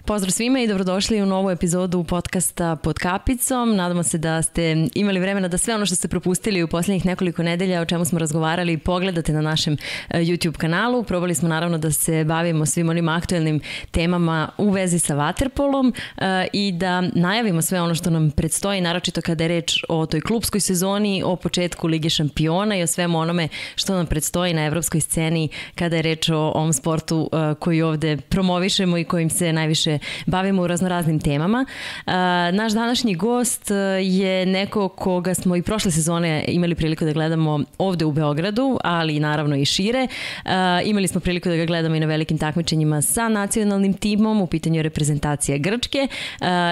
Pozdrav svima i dobrodošli u novu epizodu podcasta Pod kapicom. Nadamo se da ste imali vremena da sve ono što ste propustili u posljednjih nekoliko nedelja o čemu smo razgovarali pogledate na našem YouTube kanalu. Probali smo naravno da se bavimo svim onim aktuelnim temama u vezi sa vaterpolom i da najavimo sve ono što nam predstoji, naročito kada je reč o toj klupskoj sezoni, o početku Lige šampiona i o svemu onome što nam predstoji na evropskoj sceni kada je reč o ovom sportu koji ovde promovišemo i kojim se najviše bavimo u raznoraznim temama. Naš današnji gost je neko koga smo i prošle sezone imali priliku da gledamo ovde u Beogradu, ali naravno i šire. Imali smo priliku da ga gledamo i na velikim takmičenjima sa nacionalnim timom, u pitanju reprezentacije Grčke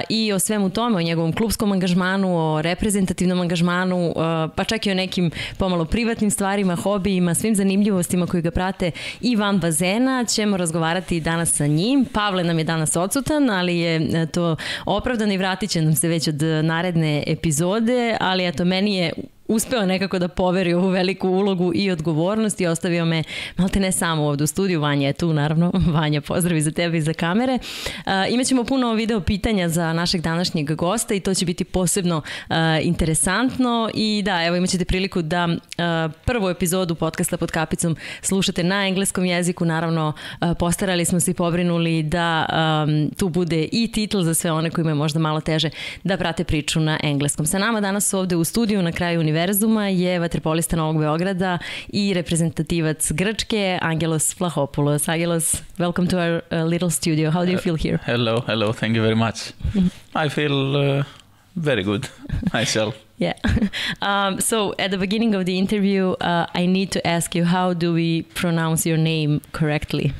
i o svemu tome, o njegovom klupskom angažmanu, o reprezentativnom angažmanu, pa čak i o nekim pomalo privatnim stvarima, hobijima, svim zanimljivostima koji ga prate i van bazena ćemo razgovarati danas sa njim. Pavle nam je danas odsutan, ali je to opravdano i vratit će nam se već od naredne epizode, ali eto, meni je uspeo nekako da poveri ovu veliku ulogu i odgovornost i ostavio me malte ne samo ovdje u studiju. Vanja je tu, naravno. Vanja, pozdrav i za tebe i za kamere. Imaćemo puno video pitanja za našeg današnjeg gosta i to će biti posebno interesantno. I da, evo imat ćete priliku da prvu epizodu podcasta Pod kapicom slušate na engleskom jeziku. Naravno, postarali smo se i pobrinuli da tu bude i titl za sve one kojima je možda malo teže da prate priču na engleskom. Sa nama danas ovdje u studiju na kraju univerzuma je vaterpolista Novog Beograda i reprezentativac Grčke, Agelos Vlahopulos. Agelos, welcome to our little studio. How do you feel here? Hello. Thank you very much. I feel very good myself. Yeah. So at the beginning of the interview, I need to ask you, how do we pronounce your name correctly?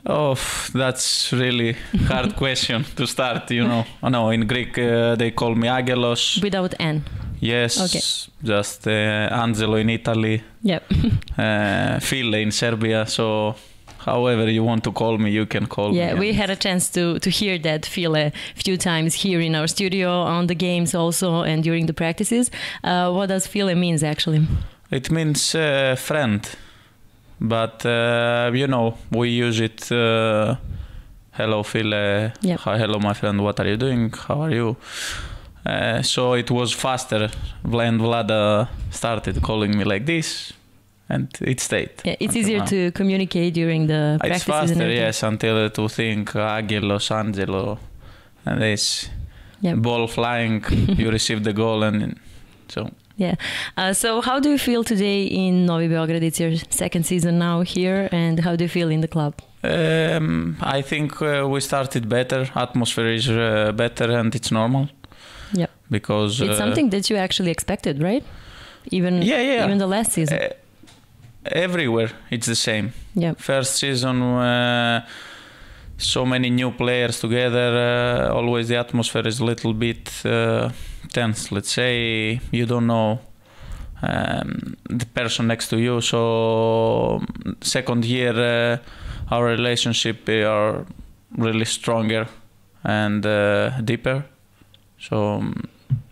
Oh, that's really hard question to start, you know. Oh, no, in Greek they call me Agelos. Without N? Yes, okay. Just Angelo in Italy, yep. File in Serbia, so however you want to call me, you can call me. Yeah, we had a chance to hear that File a few times here in our studio, on the games also, and during the practices. What does File means actually? It means friend, but you know, we use it, hello File, yep. Hello my friend, what are you doing, how are you? So it was faster when Vlada started calling me like this, and it stayed. Yeah, it's easier to communicate during the practices. It's faster, and everything. yes, until to think Agelos, Angelo, and this ball flying, you receive the goal, and so. Yeah. So how do you feel today in Novim Beogradom? It's your second season now here, and how do you feel in the club? I think we started better. Atmosphere is better, and it's normal. Yep. Because it's something that you actually expected, right? Even the last season. Everywhere it's the same. Yeah. First season, so many new players together. Always the atmosphere is a little bit tense. Let's say you don't know the person next to you. So second year, our relationship are really stronger and deeper. So,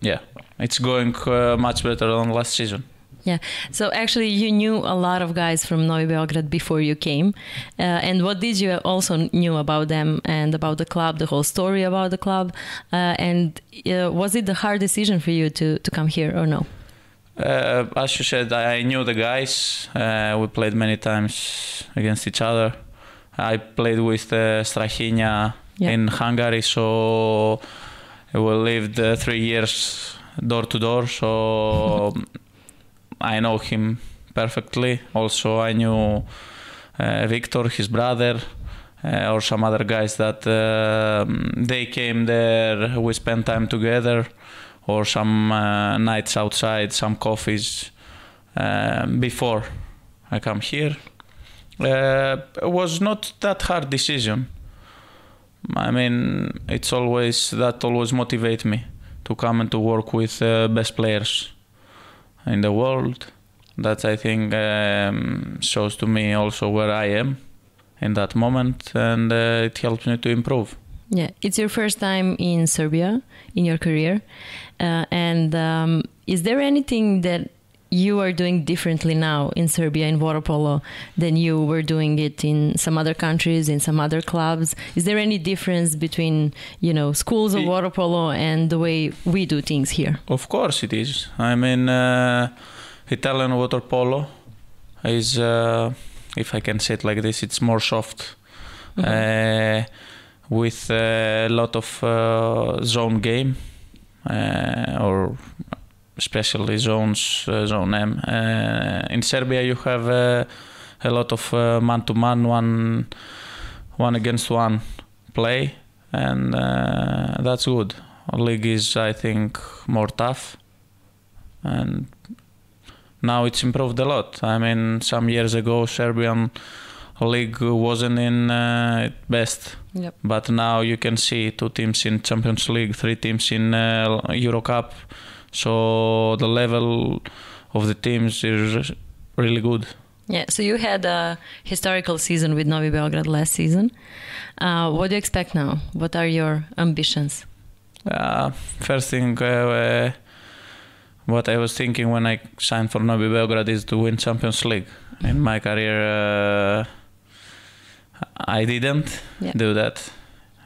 yeah, it's going much better than last season. Yeah. So actually you knew a lot of guys from Novim Beogradom before you came. And what did you also knew about them and about the club, the whole story about the club? And was it the hard decision for you to come here or no? As you said, I knew the guys. We played many times against each other. I played with Strahinja in Hungary, so we lived 3 years door to door, so I know him perfectly. Also, I knew Victor, his brother, or some other guys that they came there. We spent time together, or some nights outside, some coffees before I come here. It was not that hard decision. I mean, it's always motivate me to come and to work with best players in the world. That I think shows to me also where I am in that moment, and it helps me to improve. Yeah, it's your first time in Serbia in your career, and is there anything that you are doing differently now in Serbia in waterpolo than you were doing it in some other countries, in some other clubs? Is there any difference between, schools of waterpolo and the way we do things here? Of course it is. I mean, Italian waterpolo is, if I can say it like this, it's more soft, with a lot of zone game, or especially zones, zone M. In Serbia you have a lot of man-to-man, one against one play, and that's good. League is, I think, more tough, and now it's improved a lot. I mean, some years ago Serbian league wasn't in best, but now you can see 2 teams in Champions League, 3 teams in Euro Cup. So the level of the teams is really good. Yeah, so you had a historical season with Novim Beogradom last season. What do you expect now? What are your ambitions? First thing, what I was thinking when I signed for Novim Beogradom is to win Champions League. In my career, I didn't do that.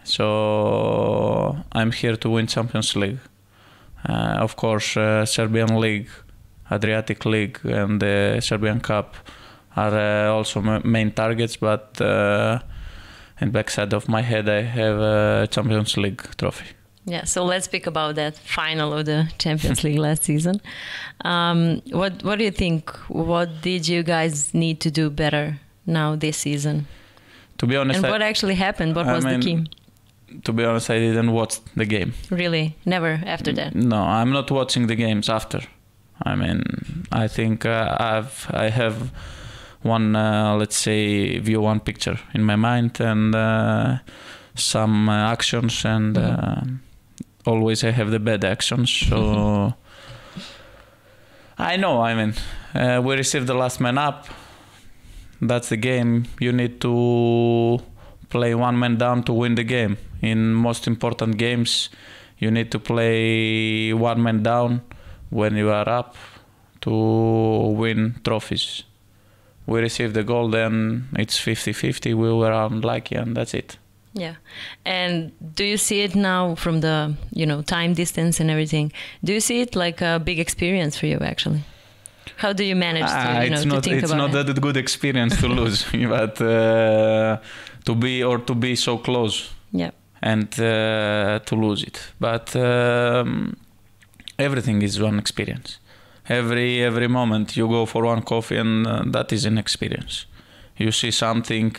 So I'm here to win Champions League. Of course, Serbian League, Adriatic League, and the Serbian Cup are also main targets, but in backside of my head I have a Champions League trophy. Yeah, so let's speak about that final of the Champions League last season. What do you think? What did you guys need to do better now this season? To be honest, and what actually happened? What was the key? To be honest, I didn't watch the game. Really? Never after that? No, I'm not watching the games after. I mean, I think I have one, let's say, one picture in my mind, and some actions, and always I have the bad actions. So I know, I mean, we received the last man up. That's the game. You need to play one man down to win the game. In most important games, you need to play one man down when you are up to win trophies. We received the goal, then it's 50-50. We were unlucky, and that's it. Yeah. And do you see it now from the, time distance and everything? Do you see it like a big experience for you, actually? How do you manage to, to think about it? It's not that good experience to lose, but to be so close. Yeah. And to lose it. But everything is one experience. Every moment you go for one coffee, and that is an experience. You see something,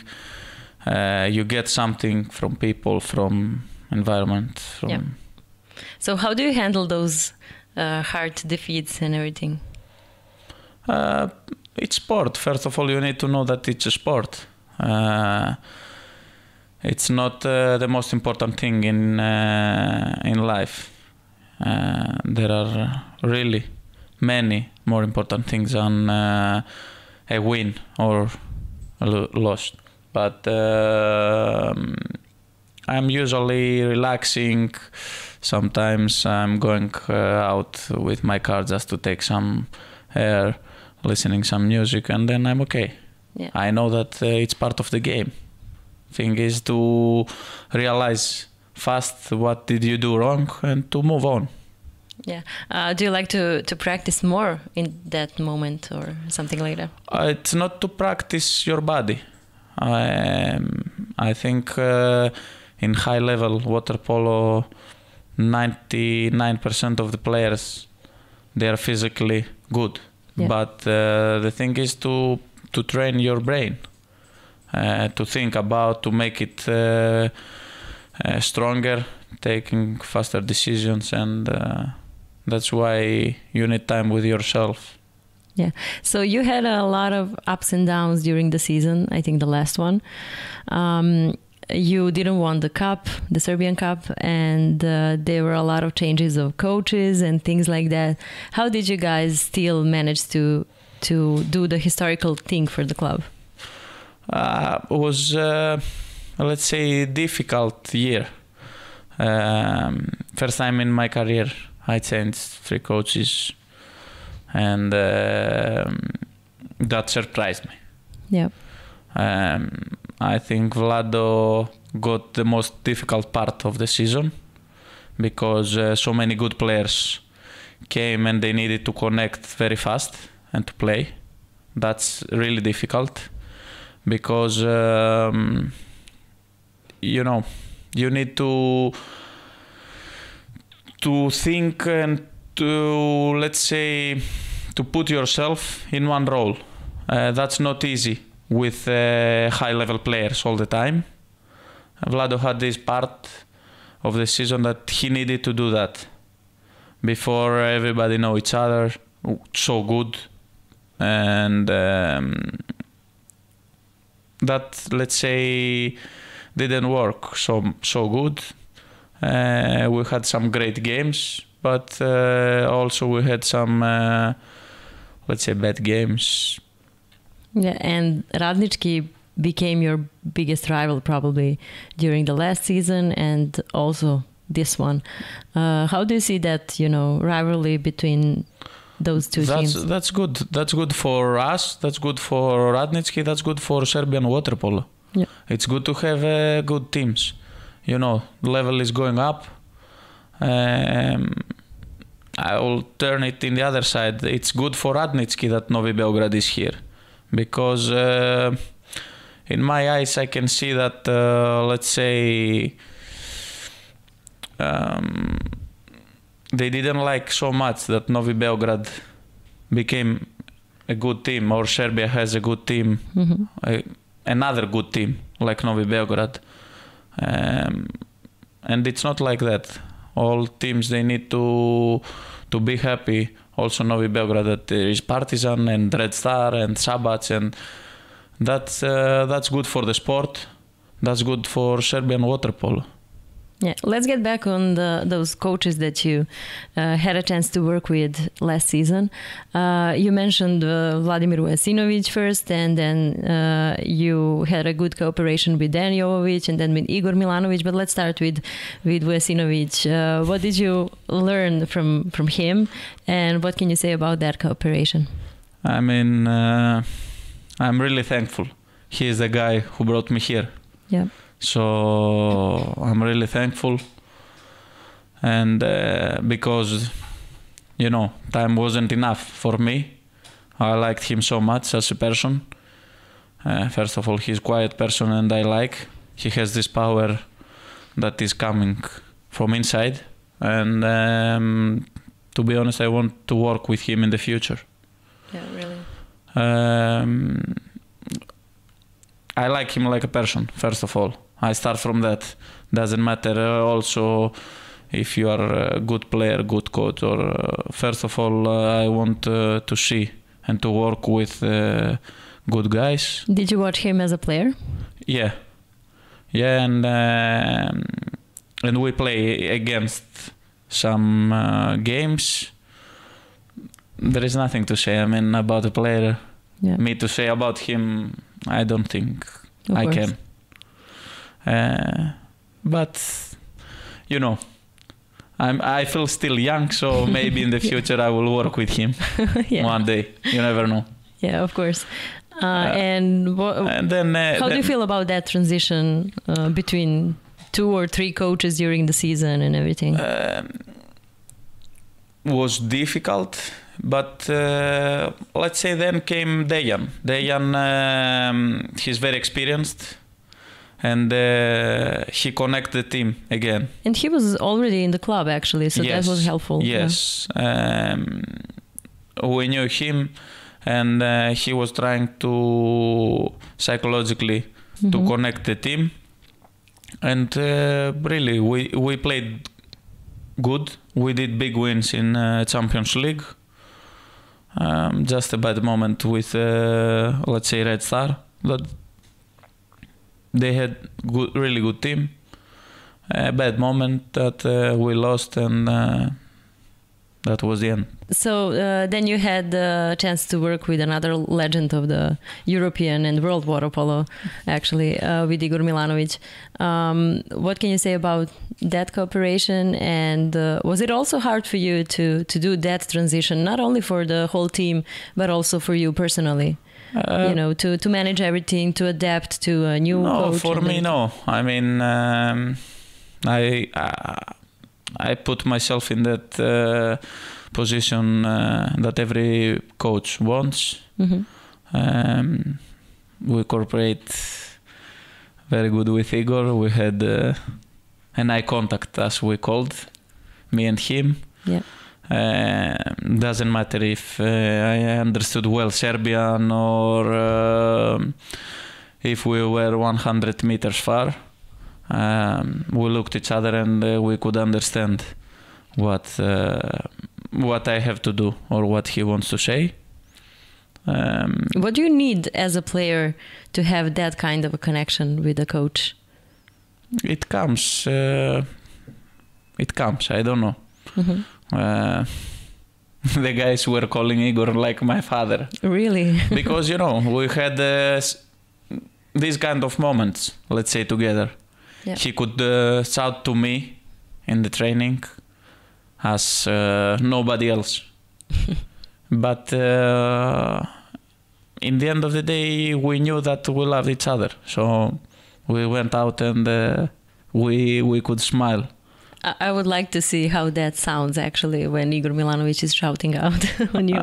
you get something from people, from environment. So how do you handle those hard defeats and everything? It's sport. First of all, you need to know that it's a sport. It's not the most important thing in life. There are really many more important things than a win or a loss. But I'm usually relaxing. Sometimes I'm going out with my car just to take some air, listening some music, and then I'm okay. Yeah. I know that it's part of the game. Thing is to realize fast what did you do wrong and to move on. Yeah. Do you like to practice more in that moment or something like that? It's not to practice your body. I think in high level water polo, 99% of the players, they are physically good. Yeah. But the thing is to train your brain. To think about, to make it stronger, taking faster decisions, and that's why you need time with yourself. Yeah. So you had a lot of ups and downs during the season, I think the last one. You didn't win the cup, the Serbian Cup, and there were a lot of changes of coaches and things like that. How did you guys still manage to do the historical thing for the club? Was, let's say, difficult year. First time in my career, I changed 3 coaches. and that surprised me. Yeah. I think Vlado got the most difficult part of the season because so many good players came and they needed to connect very fast and to play. That's really difficult because you know, you need to think and to, let's say, to put yourself in one role. That's not easy with high level players all the time. Vlado had this part of the season that he needed to do that before everybody know each other so good, and that, let's say, didn't work so good. We had some great games, but also we had some let's say bad games. Yeah, and Radnički became your biggest rival probably during the last season and also this one. How do you see that, you know, rivalry between those two teams? That's good. That's good for us. That's good for Radnički. That's good for Serbian waterpolo. Yeah. It's good to have good teams. You know, level is going up. I will turn it in the other side. It's good for Radnički that Novim Beograd is here, because in my eyes I can see that let's say they didn't like so much that Novim Beograd became a good team, or Serbia has a good team, another good team like Novim Beograd, and it's not like that. All teams, they need to be happy. Also Novim Beograd, that there is Partizan and Red Star and Sabac, and that's good for the sport. That's good for Serbian waterpolo. Yeah, let's get back on those coaches that you had a chance to work with last season. You mentioned Vladimir Vujasinović first, and then you had a good cooperation with Dan Jovović and then with Igor Milanović. But let's start with Vujasinović. What did you learn from him, and what can you say about that cooperation? I mean, I'm really thankful. He is the guy who brought me here. Yeah. So I'm really thankful, and because, you know, time wasn't enough for me. I liked him so much as a person. First of all, he's a quiet person, and I like. He has this power that is coming from inside, and to be honest, I want to work with him in the future. Yeah, really. I like him like a person, first of all. I start from that. Doesn't matter also if you are a good player, good coach, or first of all, I want to see and to work with good guys. Did you watch him as a player? Yeah, and we play against some games. There is nothing to say. I mean, about a player. Yeah. Me to say about him, I don't think I can. But you know, I feel still young, so maybe in the future I will work with him. Yeah. One day. You never know. Yeah, of course. And then how do you feel about that transition between 2 or 3 coaches during the season and everything? Was difficult, but let's say then came Dejan. He's very experienced, and he connected the team again. And he was already in the club, actually, so yes, that was helpful. Yes. Yeah. We knew him, and he was trying to psychologically to connect the team. And really, we played good. We did big wins in Champions League. Just a bad moment with, let's say, Red Star. But they had really good team. A bad moment that we lost, and that was the end. So then you had the chance to work with another legend of the European and world water polo, actually, with Igor Milanović. What can you say about that cooperation? And was it also hard for you to do that transition, not only for the whole team, but also for you personally? To manage everything, to adapt to a new coach? No, for me, no. I mean, I put myself in that position that every coach wants. Mm-hmm. We cooperate very good with Igor. We had an eye contact, as we called, me and him. Yeah. Doesn't matter if I understood well Serbian or if we were 100 meters far. We looked at each other and we could understand what I have to do or what he wants to say. What do you need as a player to have that kind of a connection with a coach? It comes. I don't know. Mm-hmm. The guys were calling Igor like my father. Really? Because, we had these kind of moments, let's say, together. Yeah. He could shout to me in the training as nobody else. But in the end of the day, we knew that we loved each other. So we went out and we could smile. I would like to see how that sounds actually when Igor Milanović is shouting out on you.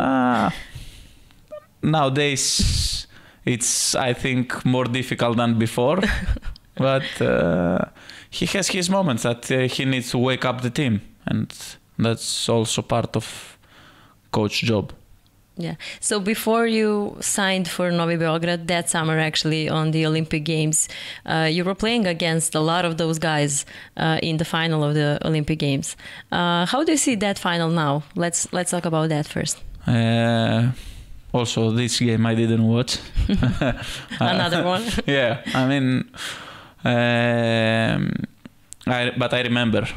Nowadays, it's, I think, more difficult than before. But he has his moments that he needs to wake up the team. And that's also part of coach job. Yeah. So before you signed for Novim Beograd that summer, actually on the Olympic Games, you were playing against a lot of those guys in the final of the Olympic Games. How do you see that final now? Let's talk about that first. Also, this game I didn't watch. Another one. Yeah. I mean, but I remember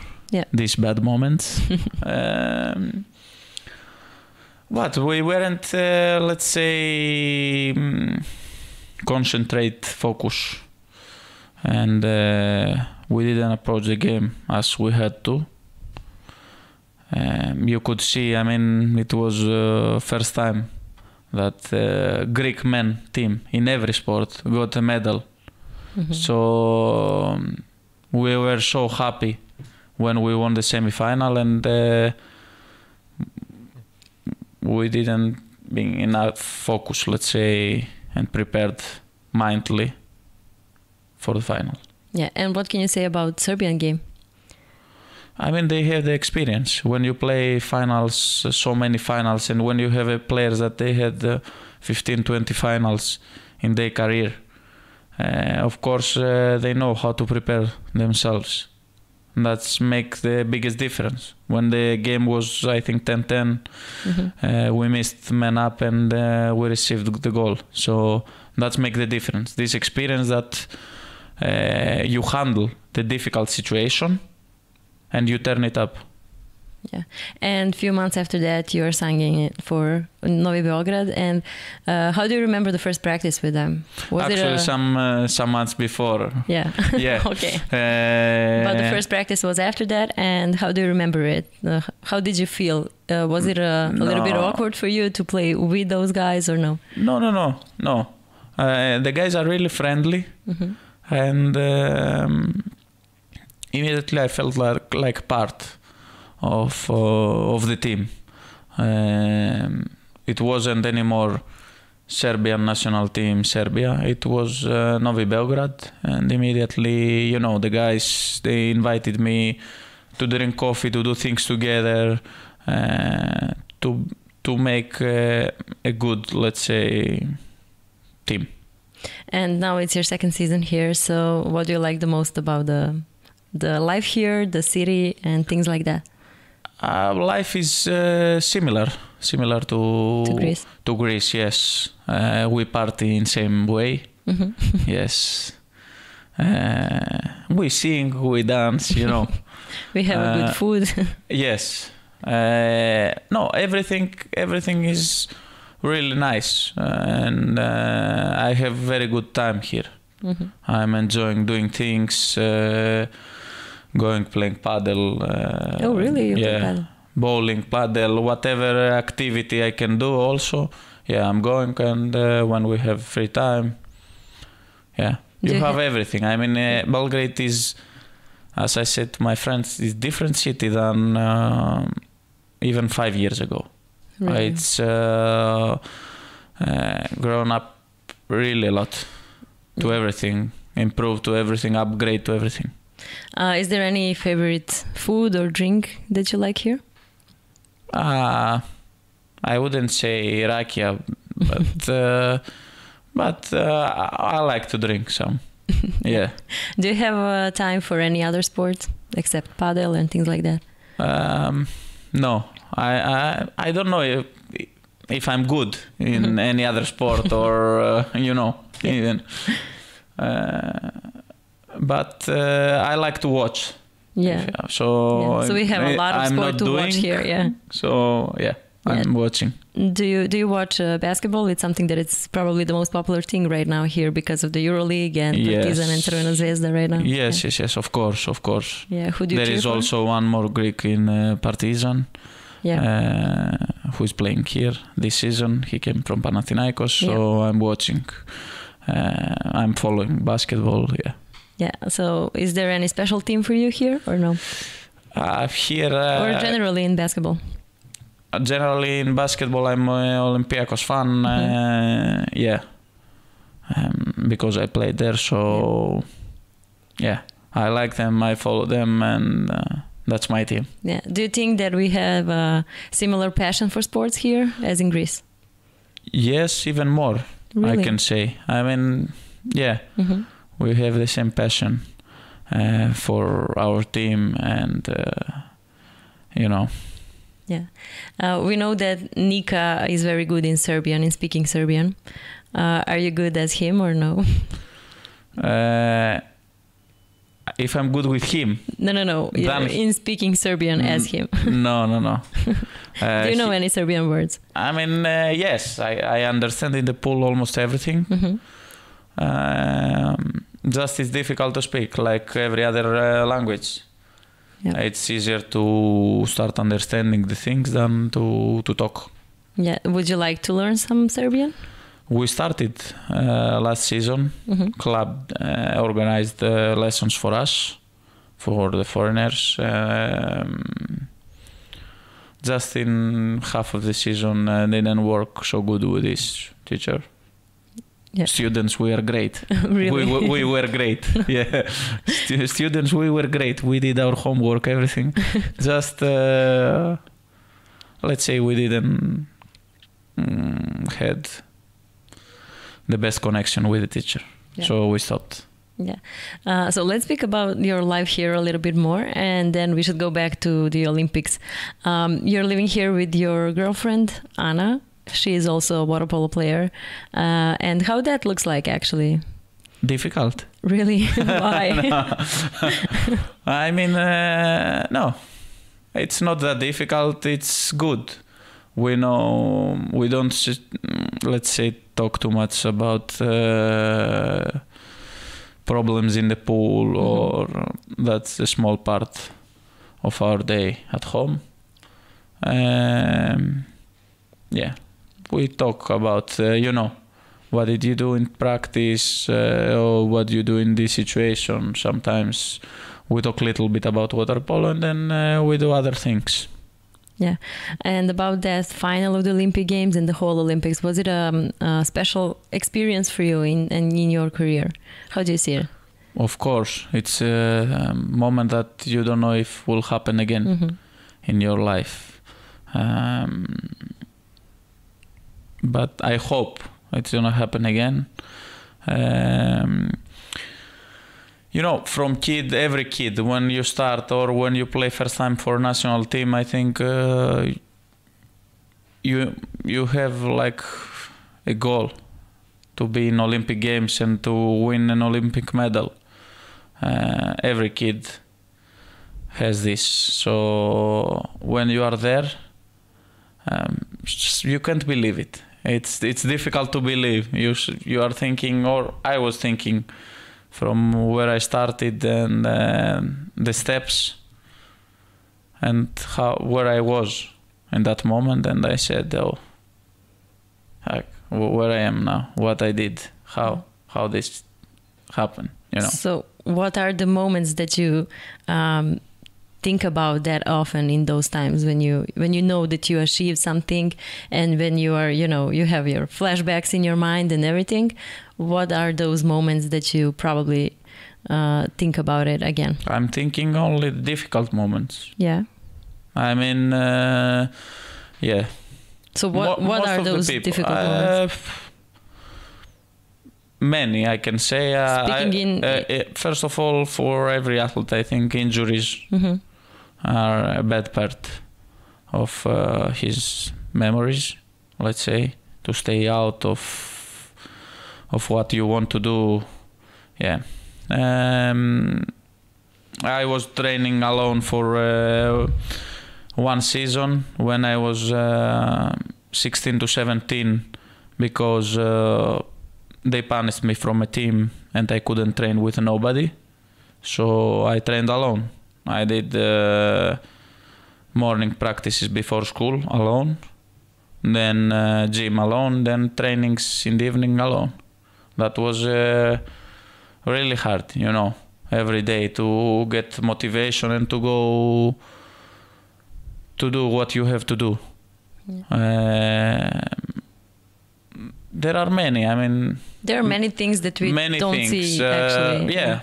these bad moments. But we weren't, let's say, focus. And we didn't approach the game as we had to. You could see, I mean, it was first time that Greek men team in every sport got a medal. Mm-hmm. So we were so happy when we won the semi-final, and we didn't be enough focus, let's say, and prepared mindfully for the final. Yeah, and what can you say about Serbian game? I mean, they have the experience. When you play finals, so many finals, and when you have players that they had 15, 20 finals in their career, of course, they know how to prepare themselves. That's make the biggest difference. When the game was, I think, 10-10, mm-hmm. We missed man up and we received the goal. So that's make the difference. This experience that you handle the difficult situation and you turn it up. Yeah, and a few months after that, you were singing for Novim Beograd. And how do you remember the first practice with them? Was actually some months before? Yeah. Yeah. Okay. But the first practice was after that, and how do you remember it? How did you feel? Was it a little bit awkward for you to play with those guys, or no? No. The guys are really friendly, mm-hmm. and immediately I felt like part of the team. It wasn't anymore Serbian national team Serbia. It was Novim Beograd, and immediately, the guys, they invited me to drink coffee, to do things together, to make a good, let's say, team. And now it's your second season here. So what do you like the most about the life here, the city, and things like that? Life is similar to Greece. To Greece, yes. We party in same way. Mm-hmm. Yes. We sing, we dance, We have good food. Yes. No, everything is really nice, and I have very good time here. I'm enjoying doing things, going playing paddle. Oh, really? You play yeah, paddle? bowling, paddle, whatever activity I can do. Also, yeah, I'm going, and when we have free time, yeah, you have everything. I mean, Belgrade is, as I said to my friends, is different city than even 5 years ago. Really? It's grown up really a lot to everything, improved to everything, upgrade to everything. Is there any favorite food or drink that you like here? I wouldn't say rakia, but I like to drink some. Yeah. Do you have time for any other sport except paddle and things like that? No, I don't know if I'm good in any other sport or even. But I like to watch. Yeah. So we have a lot of I'm sport to watch here. Yeah. So I'm watching. Do you watch basketball? It's something that it's probably the most popular thing right now here because of the EuroLeague and Partizan and Crvena Zvezda right now. Yes, of course. Yeah, who do you There is for? also one more Greek in Partizan. Yeah. Who is playing here this season. He came from Panathinaikos, so I'm watching. I'm following basketball. Yeah. So, is there any special team for you here or no? Here. Or generally in basketball? Generally in basketball, I'm an Olimpijakosu fan. Because I played there. So, I like them. I follow them, and that's my team. Yeah. Do you think that we have a similar passion for sports here as in Greece? Yes, even more. Really? I can say. I mean, we have the same passion for our team, and Yeah. We know that Nika is very good in Serbian, in speaking Serbian. Are you good as him or no? If I'm good with him? No. In speaking Serbian as him. No. Do you know any Serbian words? I mean, yes, I understand in the pool almost everything. Just it's difficult to speak, like every other language. Yeah. It's easier to start understanding the things than to talk. Yeah. Would you like to learn some Serbian? We started last season. Club organized lessons for us, for the foreigners. Just in half of the season, didn't work so good with this teacher. Yeah. Students, we are great. Really? we were great. Yeah. Students, we were great. We did our homework, everything. Just, let's say we didn't had the best connection with the teacher. Yeah. So we stopped. Yeah. So let's speak about your life here a little bit more, and then we should go back to the Olympics. You're living here with your girlfriend, Anna. She is also a waterpolo player. And how that looks like, actually? Difficult. Really? Why? I mean, no. It's not that difficult. It's good. We know, we don't, let's say, talk too much about problems in the pool, or that's a small part of our day at home. We talk about, what did you do in practice, or what do you do in this situation. Sometimes we talk a little bit about water polo, and then we do other things. Yeah. And about that final of the Olympic Games and the whole Olympics, was it a special experience for you in your career? How do you see it? Of course. It's a moment that you don't know if will happen again in your life. But I hope it's gonna happen again. From every kid, when you start or when you play first time for national team, I think you have like a goal to be in Olympic Games and to win an Olympic medal. Every kid has this. So when you are there, you can't believe it. It's difficult to believe. You are thinking, or I was thinking, from where I started and the steps and where I was in that moment, and I said, oh, where I am now, what I did, how this happened, you know. So what are the moments that you think about that often in those times when you know that you achieved something, and when you are, you have your flashbacks in your mind and everything? What are those moments that you probably think about it again? I'm thinking only difficult moments. Yeah. I mean, yeah. So what are those difficult moments? Many, I can say. First of all, for every athlete, I think injuries are a bad part of his memories, let's say, to stay out of what you want to do. Yeah. I was training alone for one season when I was 16 to 17 because they punished me from a team and I couldn't train with nobody. So I trained alone. I did morning practices before school alone, then gym alone, then trainings in the evening alone. That was really hard, every day to get motivation and to go to do what you have to do. Yeah. There are many. I mean, there are many things that we don't see actually. Yeah.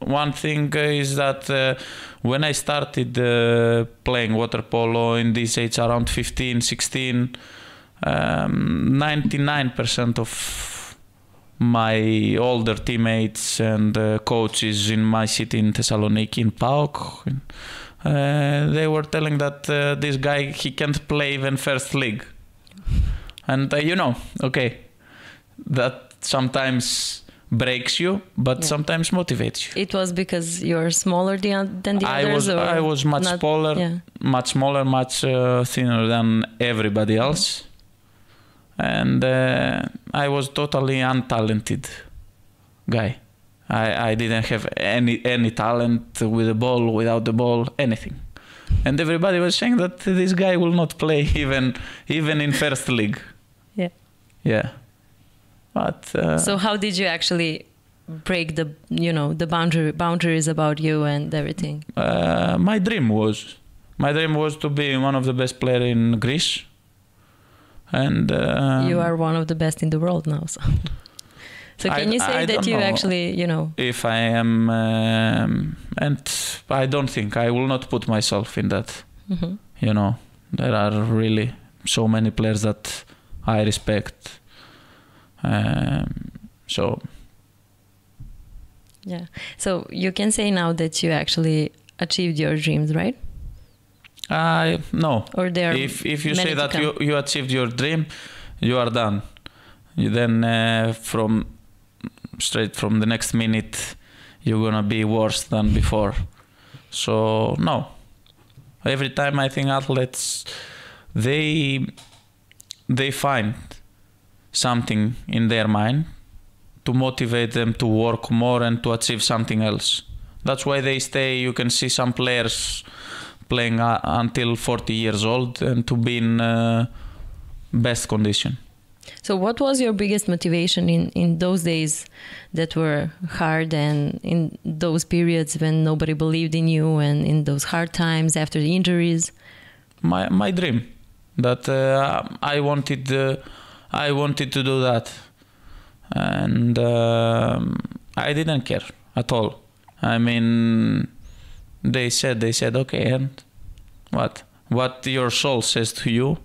One thing is that when I started playing waterpolo in this age, around 15, 16, 99% of my older teammates and coaches in my city in Thessaloniki, in PAOK, they were telling that this guy, he can't play even first league. And okay, that sometimes breaks you, but sometimes motivates you. It was because you're smaller than the others? I was much smaller, much thinner than everybody else. And I was totally untalented guy. I didn't have any talent with the ball, without the ball, anything. And everybody was saying that this guy will not play even in first league. Yeah. Yeah. But so how did you actually break the boundaries about you and everything? My dream was to be one of the best players in Greece. And you are one of the best in the world now. So can you say that you actually, if I am, and I don't think I will not put myself in that. Mm-hmm. There are really so many players that I respect. So yeah. So you can say now that you actually achieved your dreams, right? No. Or there if you say that you achieved your dream, you are done. You then straight from the next minute you're gonna be worse than before. So no. Every time I think athletes they find something in their mind to motivate them to work more and to achieve something else. That's why they stay. You can see some players playing until 40 years old and to be in best condition. So what was your biggest motivation in those days that were hard, and in those periods when nobody believed in you, and in those hard times after the injuries? My dream that I wanted to do that, and I didn't care at all. I mean, they said okay, and what your soul says to you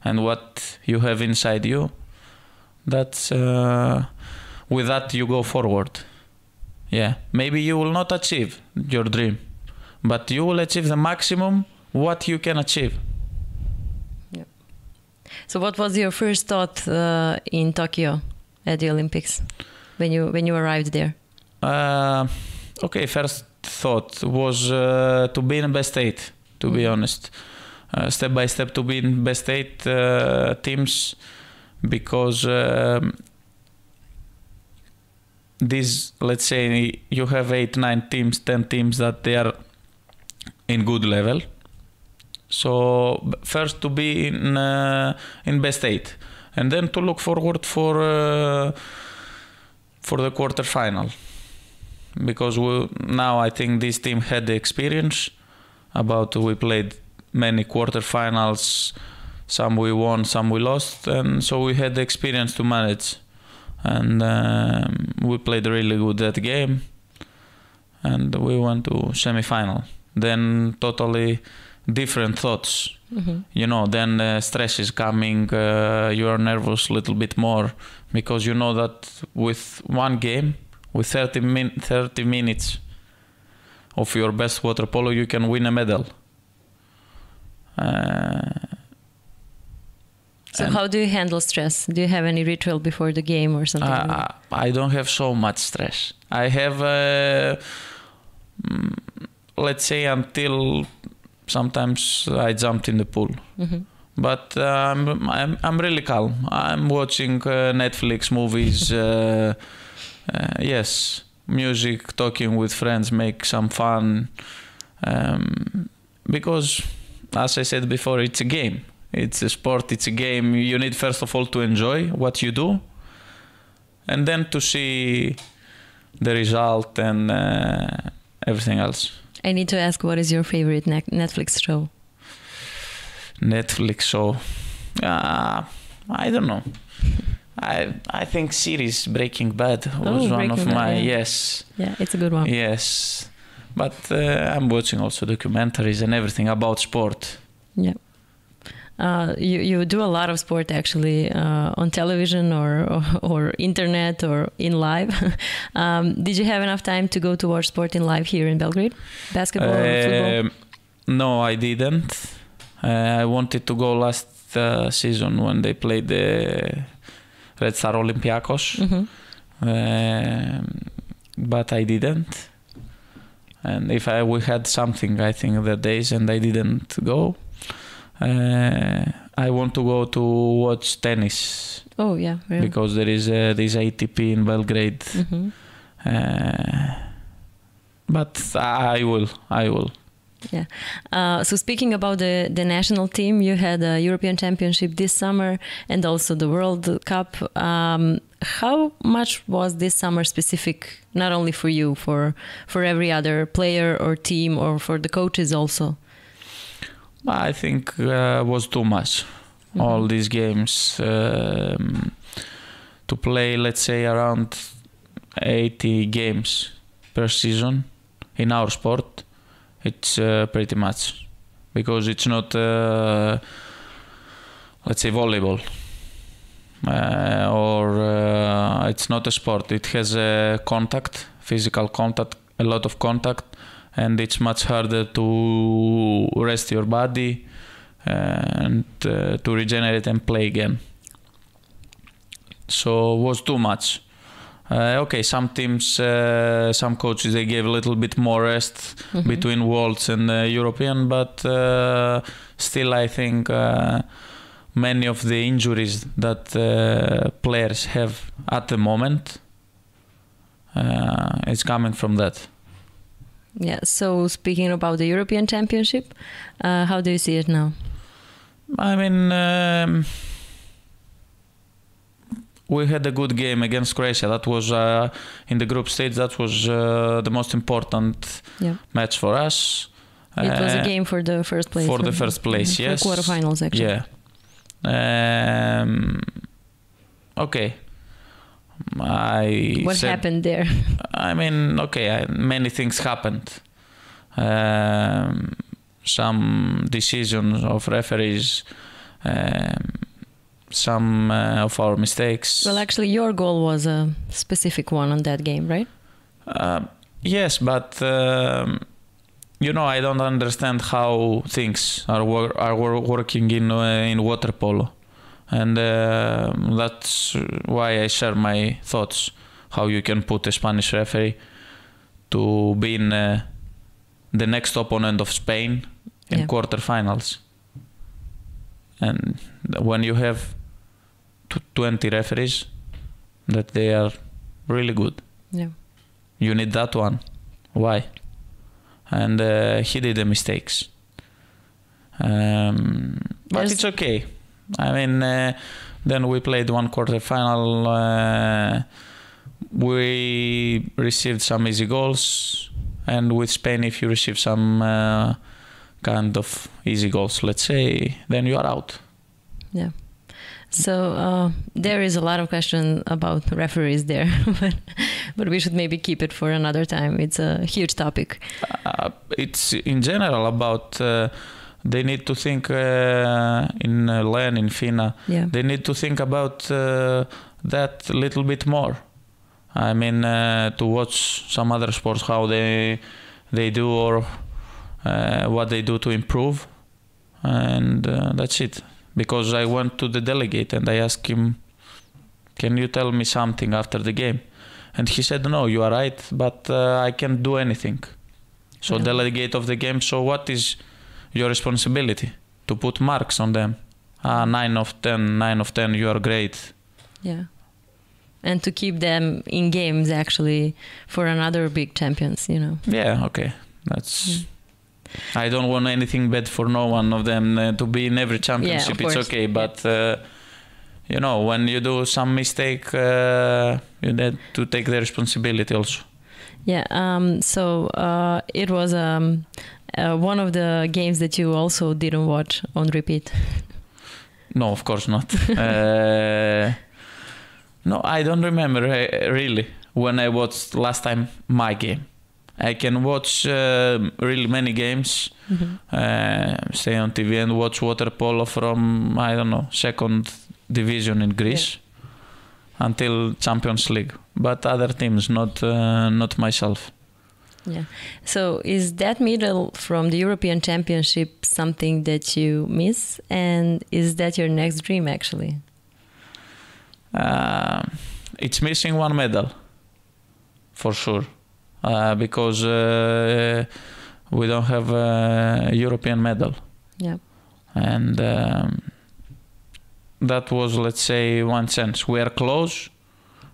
and what you have inside you, that's with that you go forward. Yeah, maybe you will not achieve your dream, but you will achieve the maximum what you can achieve. Yeah. So what was your first thought in Tokyo at the Olympics when you arrived there? Okay, first thought was to be in best 8, to be honest. Step by step to be in best 8 teams, because these, let's say, you have 8, 9 teams, 10 teams that they are in good level. So first to be in best 8, and then to look forward for the quarterfinal, because now I think this team had the experience. We played many quarterfinals, some we won, some we lost, and so we had the experience to manage. And we played really good that game, and we went to semi-final. Then totally different thoughts. You know, then stress is coming, you are nervous a little bit more, because you know that with one game, with 30 minutes of your best water polo, you can win a medal. So how do you handle stress? Do you have any ritual before the game or something? I don't have so much stress. I have, let's say, until sometimes I jumped in the pool. But I'm really calm. I'm watching Netflix movies, yes, music, talking with friends, make some fun. Because, as I said before, it's a game. It's a sport, it's a game. You need first of all to enjoy what you do, and then to see the result and everything else. I need to ask, what is your favorite Netflix show? Netflix show? I don't know. I think series Breaking Bad was one of my, yes. Yeah, it's a good one. Yes. But I'm watching also documentaries and everything about sport. Yeah. You do a lot of sport actually on television or internet or in live. Did you have enough time to go to watch sport in live here in Belgrade? Basketball or football? No, I didn't. I wanted to go last season when they played the Red Star Olimpijakosu, but I didn't. And if we had something, I think, that days, and I didn't go. I want to go to watch tennis. Oh yeah, really? Because there is this ATP in Belgrade. But I will. Yeah. So speaking about the national team, you had a European Championship this summer and also the World Cup. How much was this summer specific, not only for you, for every other player or team, or for the coaches also? I think was too much. All these games to play, let's say, around 80 games per season in our sport. It's pretty much, because it's not, let's say, volleyball, or it's not a sport. It has contact, physical contact, a lot of contact, and it's much harder to rest your body and to regenerate and play again. So it was too much. Okay, some teams, some coaches, they gave a little bit more rest between Worlds and European, but still I think many of the injuries that players have at the moment is coming from that. Yeah, so speaking about the European Championship, how do you see it now? I mean, we had a good game against Croatia. That was in the group stage. That was the most important match for us. It was a game for the first place. For the first place, yes. For quarterfinals, actually. Yeah. Okay. What happened there? I mean, okay, many things happened. Some decisions of referees. Some of our mistakes. Well, actually, your goal was a specific one on that game, right? Yes, but you know, I don't understand how things are working in water polo, and that's why I share my thoughts. How you can put a Spanish referee to be in the next opponent of Spain in quarterfinals. And when you have 20 referees, that they are really good. Yeah. You need that one. Why? And he did the mistakes. But it's okay. I mean, then we played one quarterfinal. We received some easy goals, and with Spain, if you receive some kind of easy goals, let's say, then you are out. Yeah. So there is a lot of question about referees there, but we should maybe keep it for another time. It's a huge topic. It's in general about they need to think in LEN, in FINA. Yeah. They need to think about that a little bit more. I mean, to watch some other sports, how they do, or what they do to improve, and that's it. Because I went to the delegate and I asked him, can you tell me something after the game? And he said, no, you are right, but I can't do anything. So delegate of the game, so what is your responsibility? To put marks on them. 9 of 10, 9 of 10, you are great. Yeah. And to keep them in games, actually, for another big champions, you know. Yeah, okay. That's... I don't want anything bad for no one of them to be in every championship. It's okay, but you know, when you do some mistake, you need to take the responsibility also. Yeah. So it was one of the games that you also didn't watch on repeat. No, of course not. No, I don't remember really when I watched last time my game. I can watch really many games, stay on TV and watch waterpolo from, I don't know, second division in Greece until Champions League. But other teams, not myself. Yeah. So is that medal from the European Championship something that you miss? And is that your next dream, actually? It's missing one medal, for sure. Because we don't have a European medal. Yeah. And that was, let's say, one sense. We are close.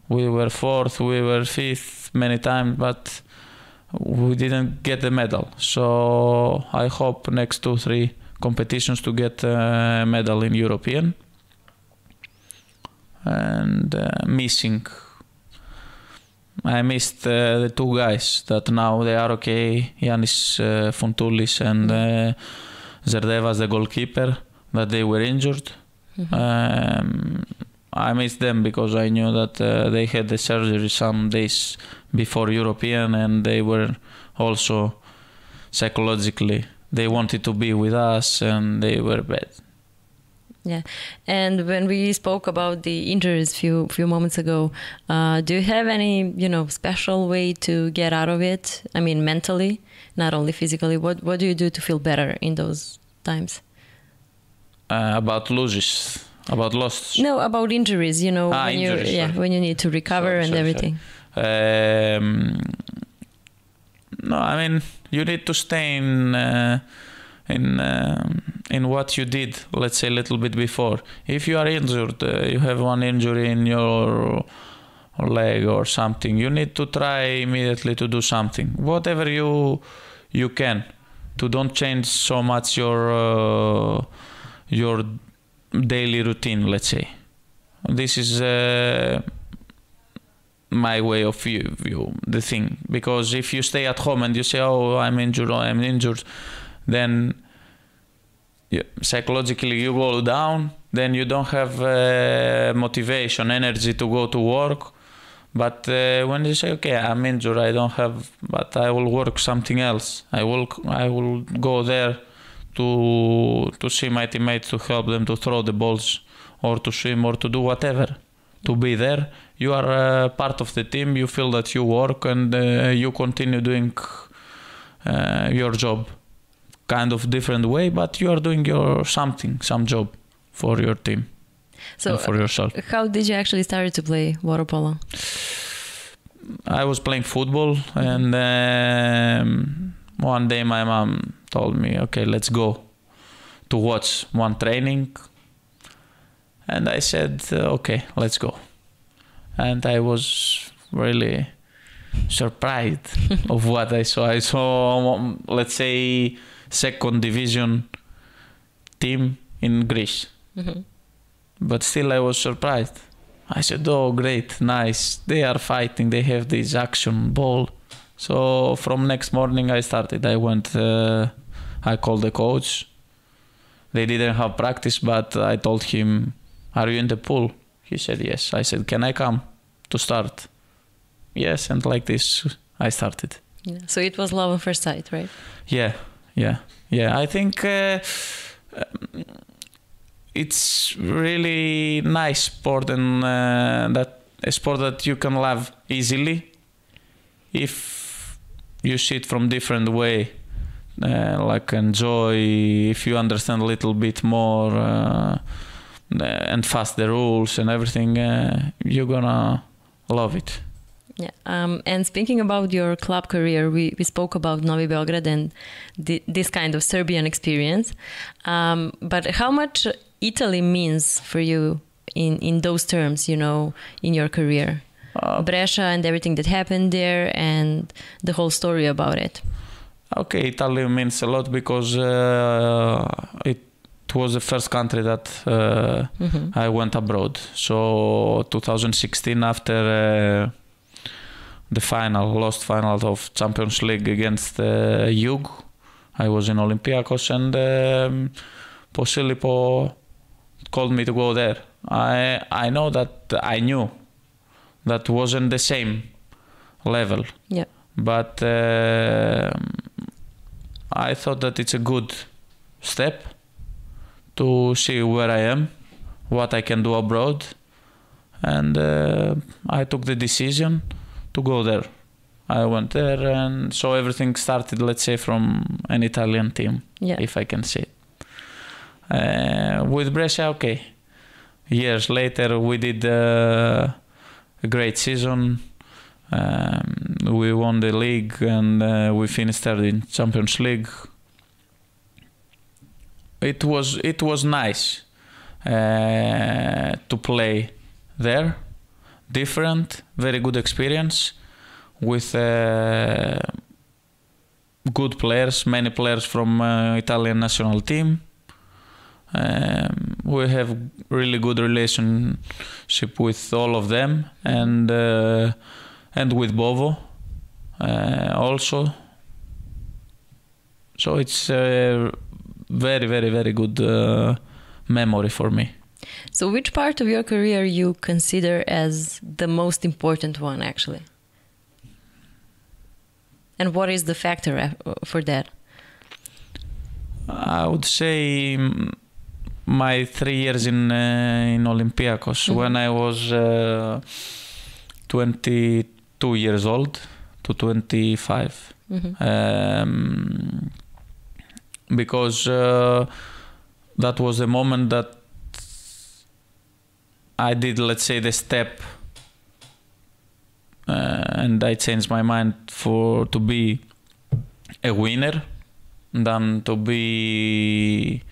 We were 4th, we were 5th many times, but we didn't get the medal. So I hope next 2-3 competitions to get a medal in European. And missing... I missed the 2 guys that now they are okay. Yannis Fontoulis and Zerdevas, the goalkeeper, that they were injured. I missed them because I knew that they had the surgery some days before European, and they were also psychologically, they wanted to be with us and they were bad. Yeah, and when we spoke about the injuries few moments ago, do you have any special way to get out of it? I mean, mentally, not only physically. What do you do to feel better in those times? About losses, about losses. No, about injuries. When injuries, when you need to recover and everything. No, I mean you need to stay in what you did, let's say a little bit before. If you are injured, you have one injury in your leg or something, you need to try immediately to do something, whatever you can, to don't change so much your daily routine, let's say. This is my way of view the thing, because if you stay at home and you say, oh, I'm injured, then psychologically you go down, then you don't have motivation, energy to go to work. But when you say, okay, I'm injured, I don't have, but I will work something else. I will go there to see my teammates, to help them to throw the balls or to swim or to do whatever, to be there. You are part of the team, you feel that you work and you continue doing your job. Kind of different way, but you are doing some job for your team. So and for yourself. How did you actually start to play water polo? I was playing football and one day my mom told me, okay, let's go to watch one training. And I said, okay, let's go. And I was really surprised of what I saw. I saw, let's say, second division team in Greece. Mm-hmm. But still I was surprised. I said, oh, great, nice. They are fighting. They have this action ball. So from next morning I started. I went, I called the coach. They didn't have practice, but I told him, are you in the pool? He said, yes. I said, can I come to start? Yes, and like this I started. Yeah. So it was love at first sight, right? Yeah. I think it's really nice sport, and that a sport that you can love easily if you see it from different way, like enjoy, if you understand a little bit more and fast the rules and everything, you're gonna love it. Yeah. And speaking about your club career, we spoke about Novim Beograd and this kind of Serbian experience. But how much Italy means for you in those terms, you know, in your career? Brescia and everything that happened there and the whole story about it. Okay, Italy means a lot because it was the first country that I went abroad. So 2016, after the lost final of Champions League against Jug, I was in Olimpijakosu, and Posilipo called me to go there. I know that I knew that wasn't the same level. Yeah. But I thought that it's a good step to see where I am, what I can do abroad, and I took the decision to go there. I went there, and so everything started, let's say, from an Italian team, if I can say it. With Brescia, okay. Years later, we did a great season. We won the league, and we finished third in Champions League. It was nice to play there. Different, very good experience with good players, many players from Italian national team. We have really good relationship with all of them, and with Bovo also. So it's a very, very, very good memory for me. So which part of your career you consider as the most important one, actually? And what is the factor for that? I would say my 3 years in Olimpijakosu, when I was 22 years old to 25. Because that was the moment that I did, let's say, the step, and I changed my mind to be a winner than to be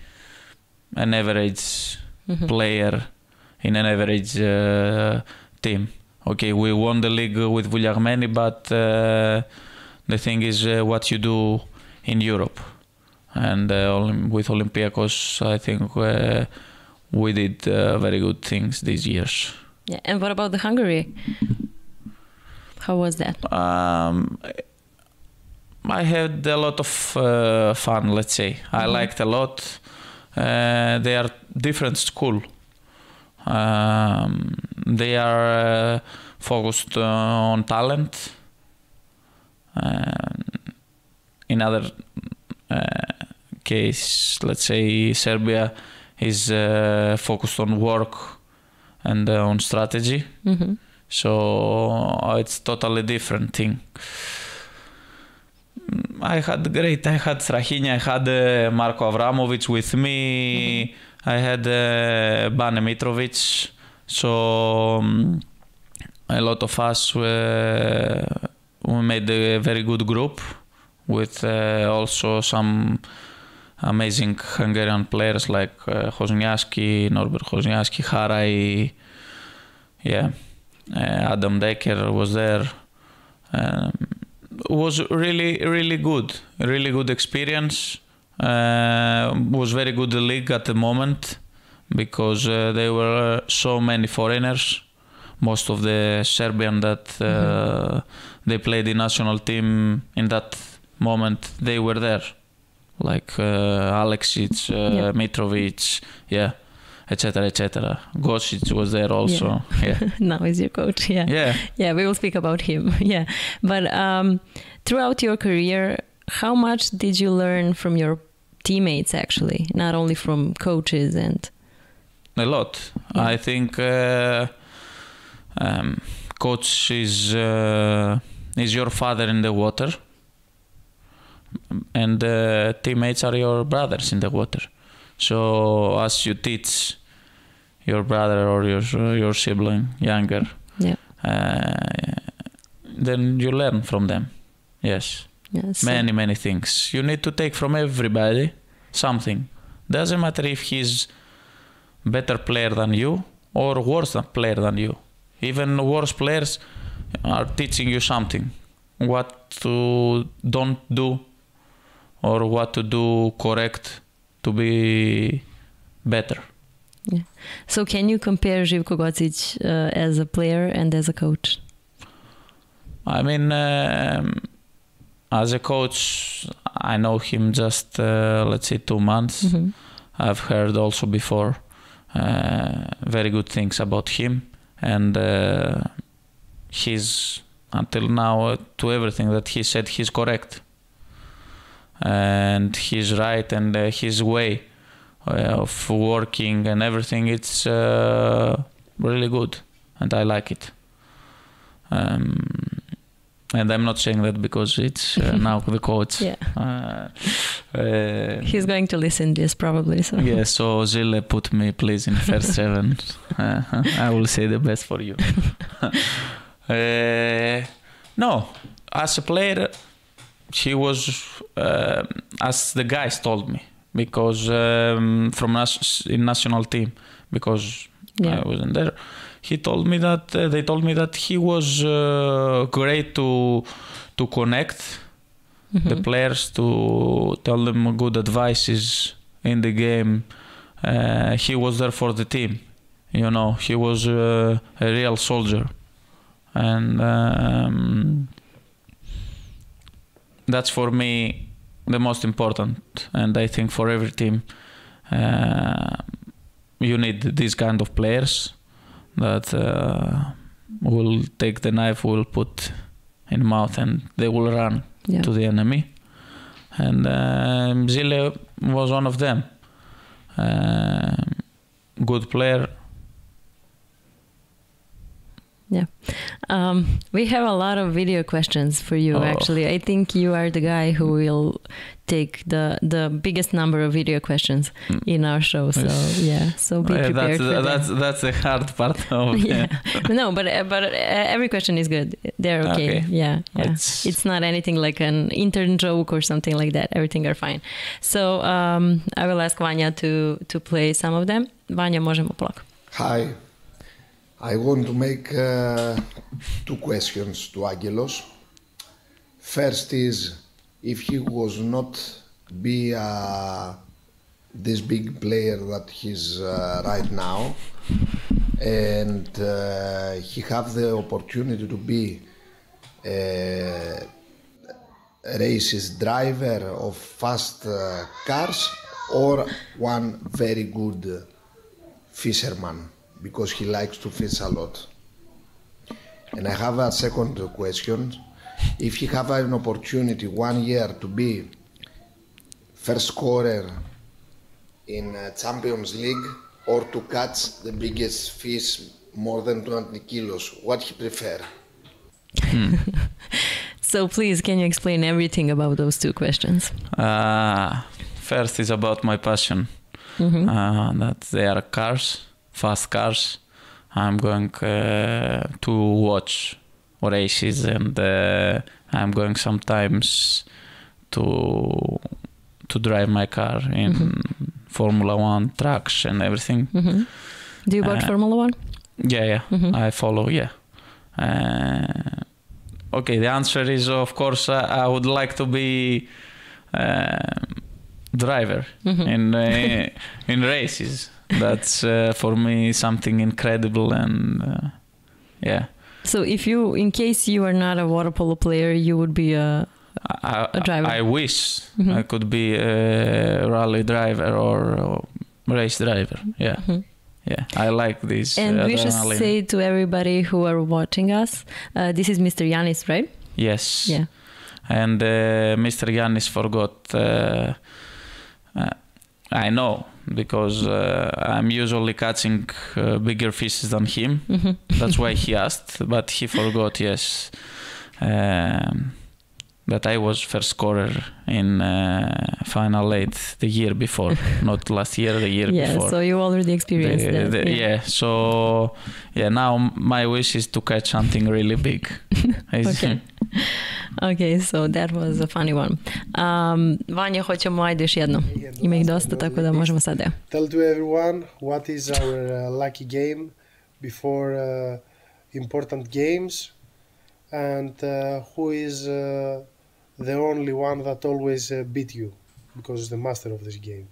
an average player in an average team. Okay, we won the league with Vuljagmeniju, but the thing is what you do in Europe. And with Olimpijakosu, I think we did very good things these years. Yeah, and what about the Hungary? How was that? I had a lot of fun, let's say. I liked a lot. They are different school. They are focused on talent. In other case, let's say Serbia is focused on work and on strategy. So it's totally different thing. I had Strahinja, I had Marko Avramovic with me, I had Bane Mitrovic, so a lot of us we made a very good group with also some amazing Hungarian players like Hoznyacki, Norbert Hoznyacki, Harai, Adam Decker was there. Was really good experience. Was very good league at the moment because there were so many foreigners. Most of the Serbian that they played the national team in that moment, they were there, like Aleksic, Mitrovic, etc. Gosic was there also. Now he's your coach. We will speak about him. But throughout your career, how much did you learn from your teammates, actually, not only from coaches? And a lot. I think coach is your father in the water, and teammates are your brothers in the water. So as you teach your brother or your sibling younger, then you learn from them. Yes. Many things. You need to take from everybody something. Doesn't matter if he's better player than you or worse player than you. Even worse players are teaching you something. What to don't do or what to do correct to be better. So can you compare Živko Gocic as a player and as a coach? I mean, as a coach, I know him just, let's say, 2 months. I've heard also before very good things about him. And he's, until now, to everything that he said, he's correct. And he's right, and his way of working and everything, it's really good. And I like it. And I'm not saying that because it's now the coach. He's going to listen to this probably. So. So Zile, put me please in first 7. I will say the best for you. No, as a player, he was, as the guys told me, because from in national team, because I wasn't there. They told me that he was great to connect the players, to tell them good advices in the game. He was there for the team, he was a real soldier, and that's for me the most important. And I think for every team you need these kind of players that will take the knife, will put in the mouth, and they will run to the enemy. And Zile was one of them. Good player. We have a lot of video questions for you, actually. I think you are the guy who will take the biggest number of video questions in our show. So so be prepared for that. That's the hard part of it. No, but every question is good. They're okay. It's not anything like an intern joke or something like that. Everything are fine. So I will ask Vanja to play some of them. Vanja, možemo polako. Hi. I want to make 2 questions to Agelos. First is, if he was not be this big player that he's right now, and he have the opportunity to be a racist driver of fast cars, or one very good fisherman, because he likes to fish a lot. And I have a second question. If he have an opportunity 1 year to be first scorer in Champions League, or to catch the biggest fish more than 20 kilos, what he prefer? So please, can you explain everything about those 2 questions? First is about my passion. That they are cars, fast cars. I'm going to watch races, and I'm going sometimes to drive my car in Formula 1 tracks and everything. Do you watch Formula 1? Yeah. I follow. Yeah. Okay, the answer is, of course, I would like to be driver in races. That's for me something incredible, and yeah. So in case you are not a water polo player, you would be a driver? I wish I could be a rally driver or race driver. Yeah. Yeah, I like this. And we should say to everybody who are watching us, this is Mr. Yanis, right? Yes. Yeah. And Mr. Yanis forgot. I know, because I'm usually catching bigger fishes than him. That's why he asked, but he forgot, yes, that I was first scorer in Final 8 the year before, not last year, the year before. Yeah, so you already experienced that. Yeah, so now my wish is to catch something really big. Okay, so that was a funny one. Vanja, hoćemo ajde još jedno. Ima ih dosta, tako da možemo sad. Tell to everyone what is our lucky game before important games, and who is the only one that always beat you, because it's the master of this game.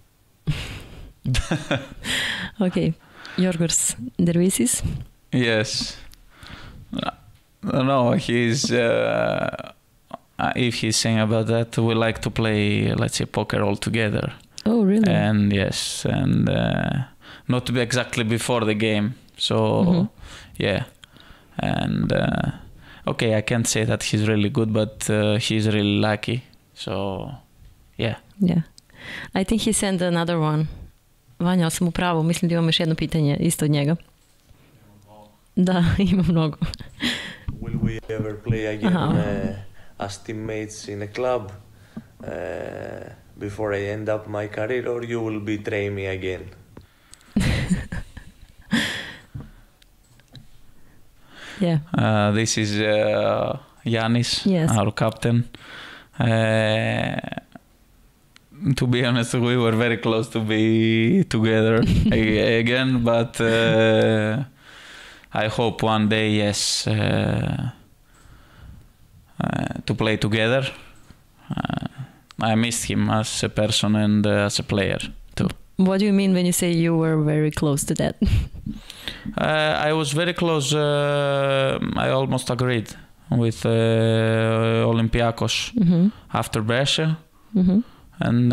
Okay, Yorgos Dervisis. Yes. No, he's if he's saying about that, we like to play, let's say, poker all together. Oh, really? And yes, and not to be exactly before the game. So yeah, and okay, I can't say that he's really good, but he's really lucky. So yeah. Yeah, I think he sent another one. Vanja, sam u pravu, mislim da imamo još jedno pitanje isto od njega. Da, ima mnogo. Will we ever play again as teammates in a club before I end up my career, or you will betray me again? Yeah. This is Yanis, yes, our captain. To be honest, we were very close to be together again, but I hope one day, yes, to play together. I missed him as a person and as a player too. What do you mean when you say you were very close to that? I was very close. I almost agreed with Olimpijakosu after prešao. And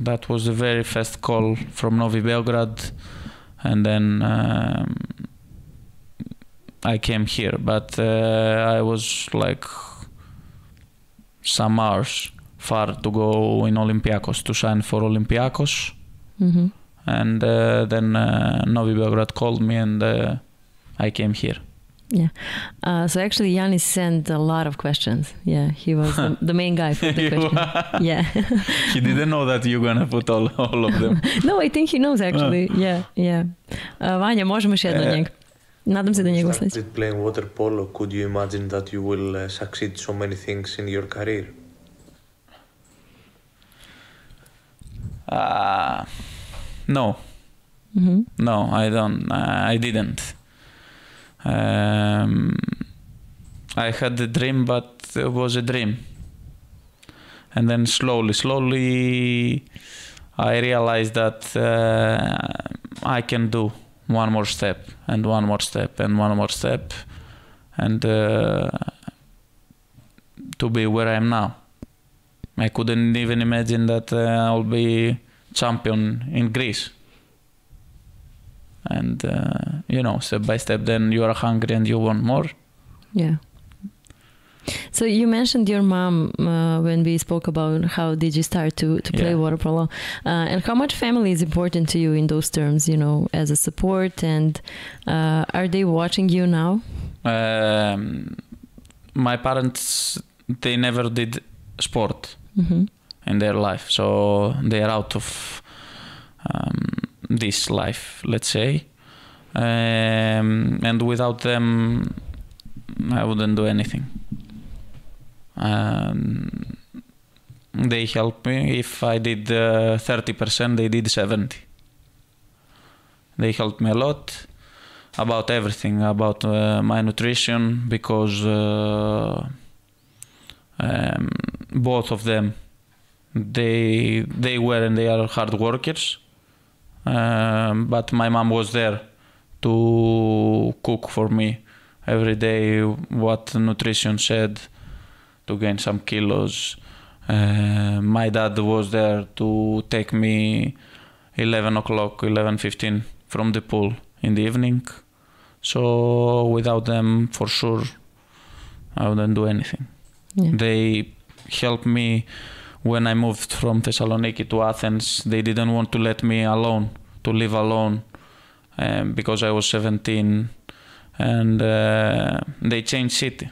that was the very first call from Novim Beogradom, and then I came here, but I was like some hours far to go in Olimpijakosu to sign for Olimpijakosu. And then Novim Beogradom called me, and I came here. Yeah. So actually Yanis sent a lot of questions. Yeah, he was the main guy for the question. Yeah. He didn't know that you're gonna put all of them. No, I think he knows actually. Yeah. Vanja, možemo još jedno od njega. Nadam se da njega usliči. Started playing water polo, could you imagine that you will succeed so many things in your career? No. No, I don't. I didn't. I had a dream, but it was a dream. And then slowly, I realized that I can do one more step, and one more step, and one more step, and to be where I am now. I couldn't even imagine that I'll be champion in Greece. And step by step, then you are hungry and you want more. Yeah. So you mentioned your mom when we spoke about how did you start to play water polo, and how much family is important to you in those terms, as a support, and are they watching you now? My parents, they never did sport in their life, so they are out of this life, let's say, and without them I wouldn't do anything. they helped me. If I did 30%, they did 70%. They helped me a lot about everything, about my nutrition, because both of them, they were and they are hard workers. But my mom was there to cook for me every day what nutrition said to gain some kilos. My dad was there to take me 11 o'clock, 11:15 from the pool in the evening. So without them, for sure, I wouldn't do anything. Yeah. They helped me when I moved from Thessaloniki to Athens. They didn't want to let me alone, to live alone, because I was 17, and they changed city.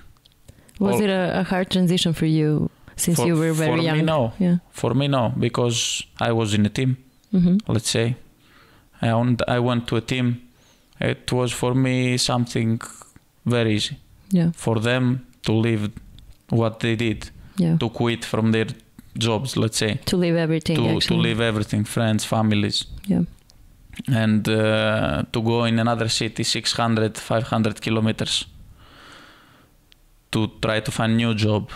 Was it a hard transition for you since you were very young? For me, no. Yeah. For me, no, because I was in a team, let's say. I went to a team. It was for me something very easy. Yeah. For them to live what they did, to quit from their jobs, let's say. To leave everything, to leave everything, friends, families. Yeah. And to go in another city 600, 500 kilometers to try to find new job,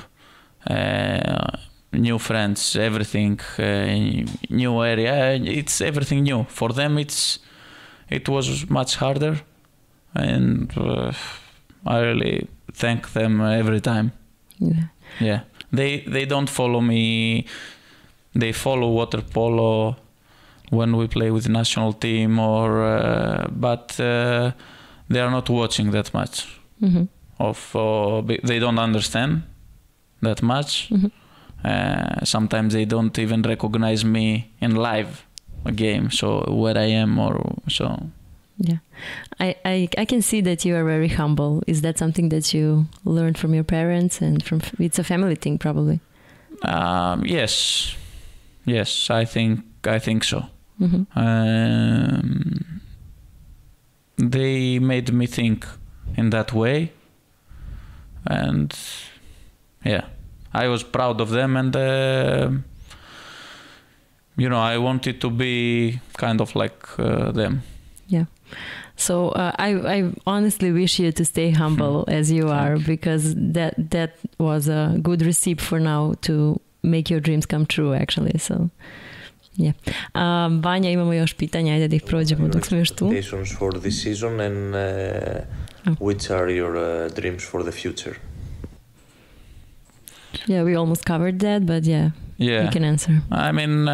new friends, everything, new area. It's everything new. For them, it was much harder, and I really thank them every time. Yeah. They don't follow me. They follow waterpolo when we play with the national team, but they are not watching that much. They don't understand that much. Sometimes they don't even recognize me in live a game, so where I am or so. Yeah, I can see that you are very humble. Is that something that you learned from your parents and it's a family thing probably? Yes, I think so. They made me think in that way, and yeah, I was proud of them, and I wanted to be kind of like them. Yeah. So I honestly wish you to stay humble as you are, because that was a good recipe for now to make your dreams come true, actually. So yeah. Vanja, imamo još pitanja, ajde da ih prođemo dok smo još tu. Expectations for this season, and which are your dreams for the future? Yeah, we almost covered that, but yeah, you can answer. I mean,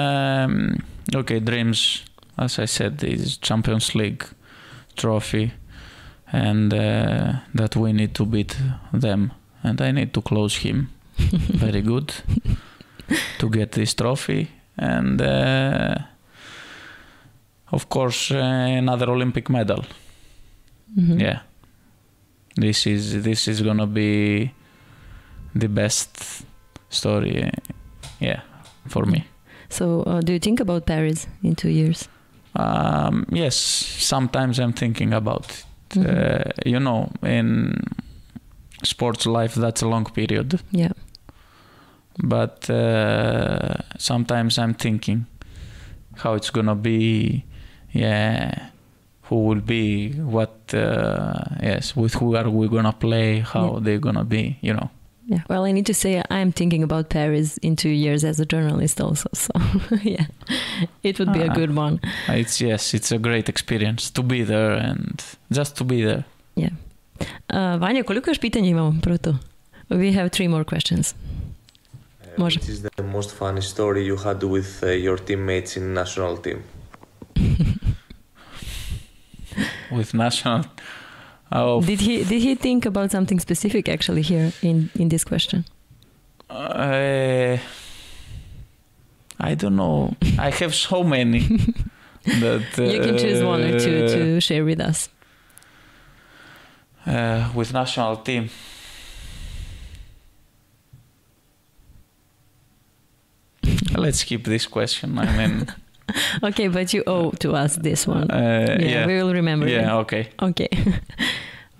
dreams, as I said, is Champions League trophy, and that we need to beat them, and I need to close him very good to get this trophy, and of course another Olympic medal. Yeah, this is gonna be the best story, for me. So do you think about Paris in 2 years? Yes, sometimes I'm thinking about it. In sports life, that's a long period. Yeah. But sometimes I'm thinking how it's gonna be, who will be, with who are we gonna play, how they're gonna be, Yeah, well, I need to say I'm thinking about Paris in 2 years as a journalist also, so yeah, it would be a good one. It's a great experience to be there and just to be there. Yeah. Vanja, koliko još pitanja imamo prvo to? We have 3 more questions. Može. Which is the most funny story you had with your teammates in national team? With national... Did he think about something specific actually here in this question? I don't know. I have so many that you can choose one or two to share with us. With national team. Let's skip this question. I mean. Okay, but you owe to us this one. We will remember. Yeah, okay. Okay.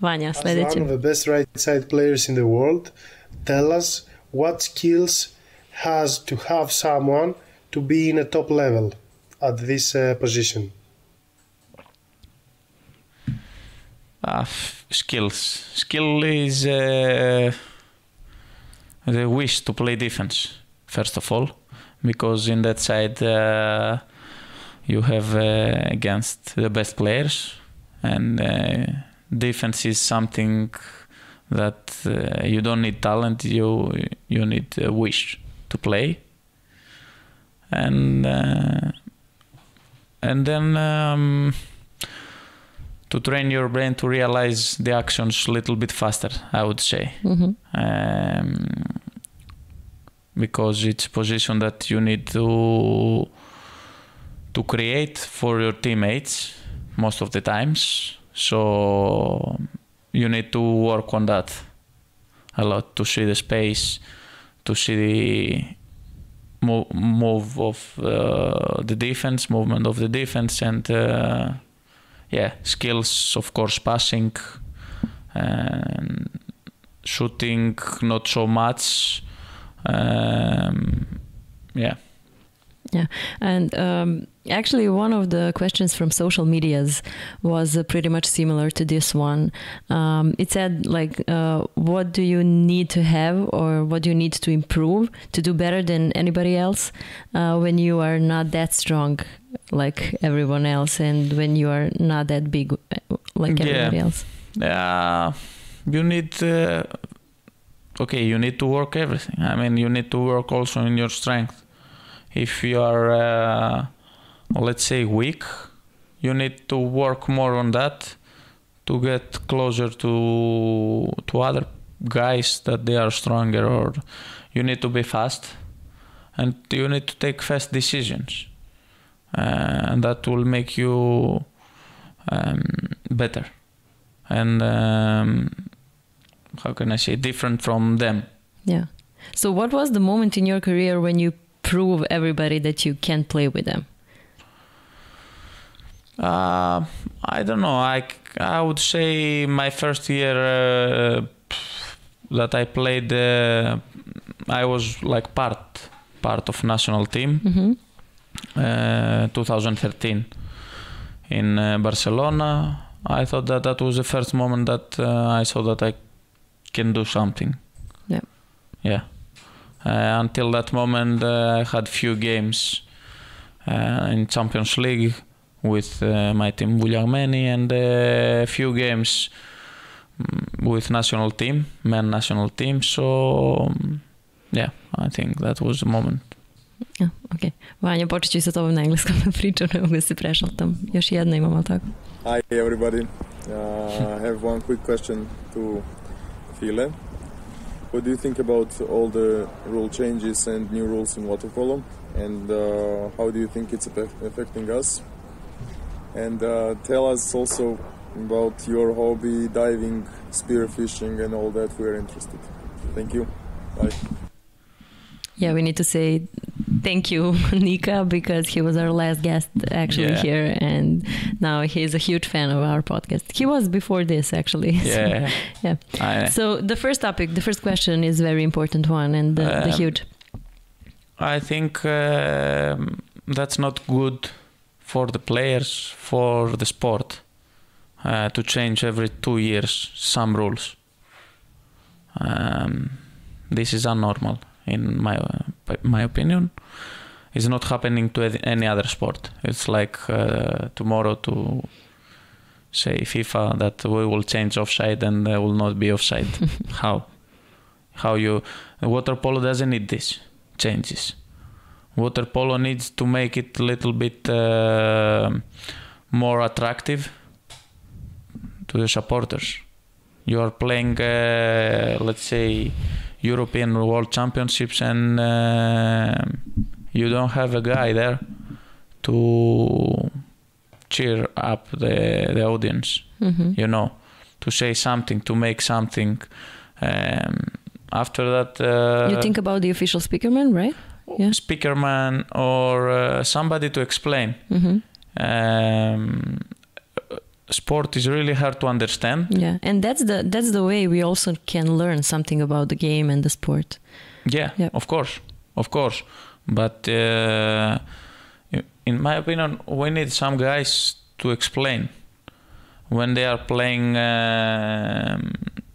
Vanja, sljedeće. As one of the best right side players in the world, tell us what skills has to have someone to be in a top level at this position? Skills. Skill is the wish to play defense, first of all, because in that side you have against the best players, and defense is something that you don't need talent, you need a wish to play, and then to train your brain to realize the actions a little bit faster, I would say. Because it's a position that you need to create for your teammates most of the times. So you need to work on that a lot, to see the space, to see the move of the defense, movement of the defense, and skills, of course, passing, shooting, not so much. And actually one of the questions from social medias was pretty much similar to this one. It said like, what do you need to have, or what do you need to improve to do better than anybody else when you are not that strong like everyone else, and when you are not that big like everybody else? You need you need to work everything. I mean, you need to work also in your strength. If you are let's say weak, you need to work more on that to get closer to other guys that they are stronger, or you need to be fast, and you need to take fast decisions, and that will make you better, and how can I say, different from them. Yeah. So what was the moment in your career when you prove everybody that you can play with them? I don't know. I would say my first year that I played, I was like part of national team. 2013 in Barcelona. I thought that was the first moment that I saw that I can do something. Yeah. Until that moment, I had few games in Champions League with my team Vuljagmeniju, and a few games with national team, men national team. So I think that was the moment. Okay. Vanja, počet ću sa tobom na engleskom da pričam, ne mogu se prešao tam. Još jedna imamo, tako? Hi everybody. I have one quick question to File. What do you think about all the rule changes and new rules in waterpolo, and how do you think it's affecting us? And tell us also about your hobby, diving, spearfishing, and all that. We're interested. Thank you. Bye. Yeah, we need to say thank you, Nika, because he was our last guest actually here, and now he's a huge fan of our podcast. He was before this, actually. Yeah. So the first topic, the first question is a very important one, and the huge. I think that's not good for the players, for the sport, to change every 2 years some rules. This is abnormal. In my opinion, it's not happening to any other sport. It's like tomorrow to say FIFA that we will change offside and there will not be offside. How you water polo doesn't need this changes. Water polo needs to make it a little bit more attractive to the supporters. You are playing, let's say, European World Championships, and you don't have a guy there to cheer up the audience, to say something, to make something. After that... you think about the official speakerman, right? Yeah. Speakerman or somebody to explain. Sport is really hard to understand. Yeah, and that's the way we also can learn something about the game and the sport. Yeah, of course. of course. But in my opinion, we need some guys to explain when they are playing, I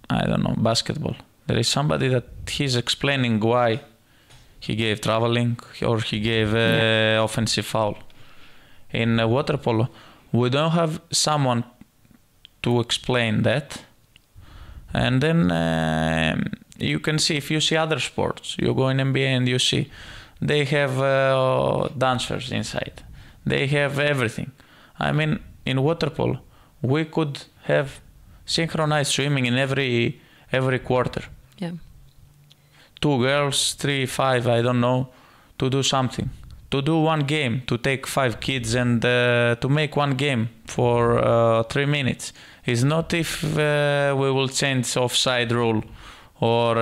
don't know, basketball. There is somebody that he's explaining why he gave traveling or he gave offensive foul. In water polo, we don't have someone to explain that. And then you can see, if you see other sports, you go in NBA and you see they have dancers inside. They have everything. I mean, in water polo, we could have synchronized swimming in every quarter. Yeah. 2 girls, 3, 5, I don't know, to do something. To do one game, to take 5 kids and to make one game for 3 minutes. It's not if we will change offside rule or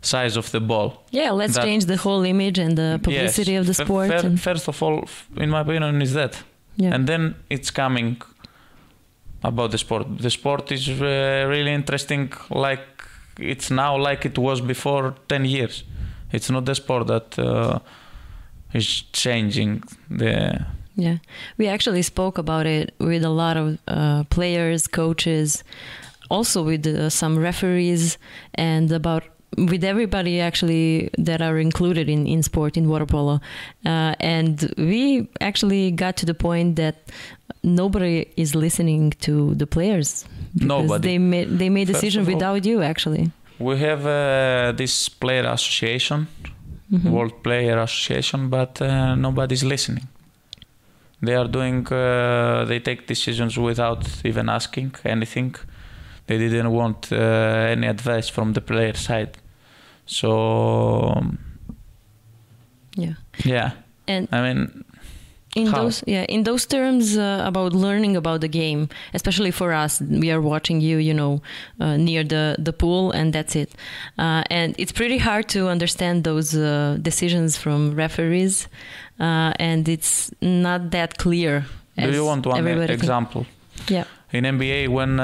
size of the ball. Yeah, let's change the whole image and the publicity of the sport. First of all, in my opinion, is that. Yeah. And then it's coming about the sport. The sport is really interesting, like it's now like it was before 10 years. It's not the sport that is changing. Yeah, we actually spoke about it with a lot of players, coaches, also with some referees, and with everybody actually that are included in sport, in water polo. And we actually got to the point that nobody is listening to the players. Nobody. They made decision without you, actually. We have this player association, World Player Association, but nobody's listening. They are doing, they take decisions without even asking anything. They didn't want any advice from the player side. So, yeah. And I mean, in those terms about learning about the game, especially for us, we are watching you, near the pool, and that's it. And it's pretty hard to understand those decisions from referees, and it's not that clear. Do you want one example? Yeah. In NBA, when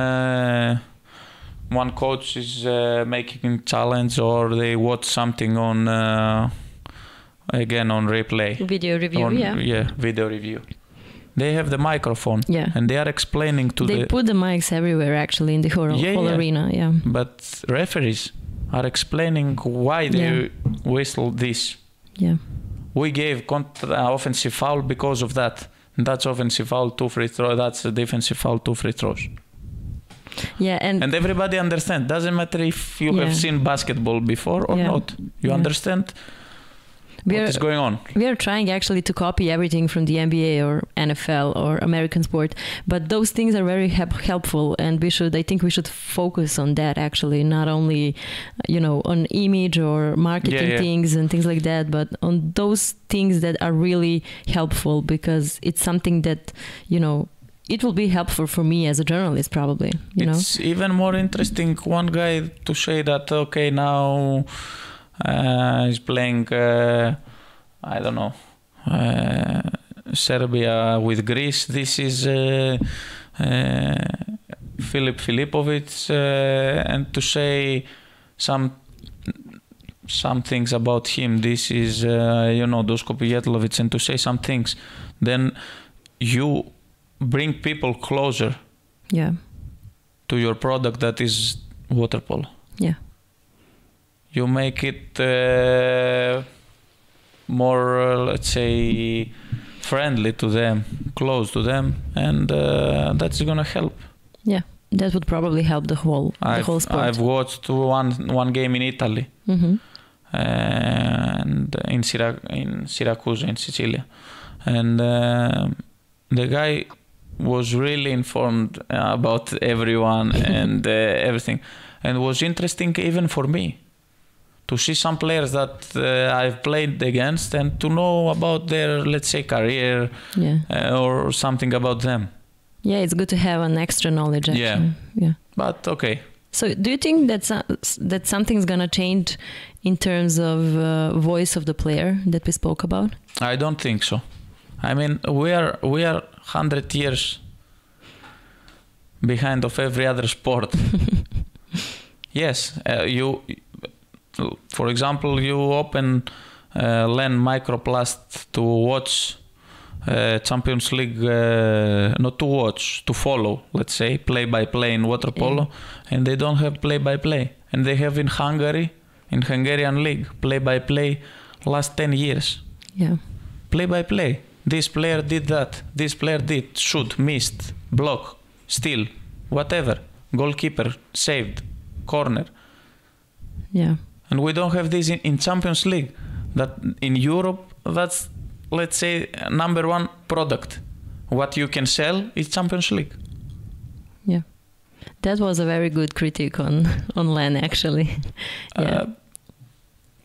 one coach is making a challenge, or they watch something on again on replay, video review, video review, they have the microphone, and they are explaining to they put the mics everywhere, actually, in the whole arena. But referees are explaining why they whistled this. We gave offensive foul because of that. That's offensive foul, 2 free throws. That's a defensive foul, 2 free throws. And everybody understands. Doesn't matter if you have seen basketball before or not. You understand what is going on. We are trying actually to copy everything from the NBA or NFL or American sport, but those things are very helpful, and I think we should focus on that, actually, not only on image or marketing things and things like that, but on those things that are really helpful, because it's something that it will be helpful for me as a journalist, probably. It's even more interesting one guy to say that, okay, now he's playing, I don't know, Serbia with Greece. This is Filip Filipovic, and to say some things about him. This is, Dusko Pijetlovic, and to say some things. Then you bring people closer to your product, that is water polo. You make it more, let's say, friendly to them, close to them, and that's gonna help. Yeah, that would probably help the whole sport. I've watched one game in Italy, and in Syracuse, in Sicilia, and the guy was really informed about everyone and everything, and was interesting even for me to see some players that I've played against and to know about their, let's say, career or something about them. Yeah, it's good to have an extra knowledge, actually. Yeah. But okay. So do you think that something's gonna change in terms of voice of the player that we spoke about? I don't think so. I mean, we are 100 years behind of every other sport. Yes, for example, you open learn microplast to watch Champions League, not to watch, to follow, let's say, play-by-play in water polo, and they don't have play-by-play. And they have in Hungary, in Hungarian league, play-by-play last 10 years. Yeah. Play-by-play. This player did that. This player did. Shoot, missed, block, steal, whatever. Goalkeeper, saved, corner. Yeah. And we don't have this in Champions League. That in Europe, that's, let's say, number one product. What you can sell is Champions League. Yeah. That was a very good critique on Len, actually.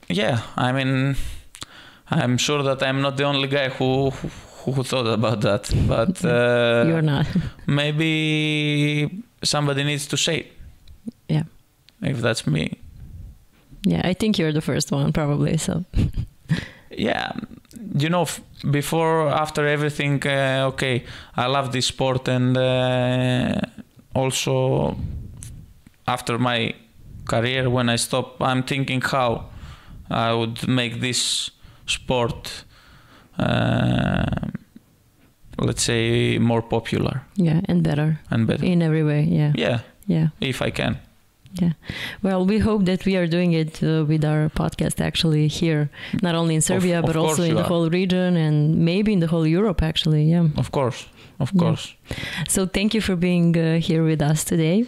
Yeah. I mean, I'm sure that I'm not the only guy who thought about that. But you're not. Maybe somebody needs to say it. Yeah. If that's me. Yeah, I think you're the first one, probably. So. Yeah, you know, before, after everything, okay, I love this sport, and also after my career, when I stop, I'm thinking how I would make this sport, let's say, more popular. Yeah, and better. And better. In every way, yeah. Yeah. Yeah. If I can. Yeah. Well, we hope that we are doing it with our podcast actually here, not only in Serbia, but also in the whole region and maybe in the whole Europe, actually. Yeah. Of course. Of course. So thank you for being here with us today.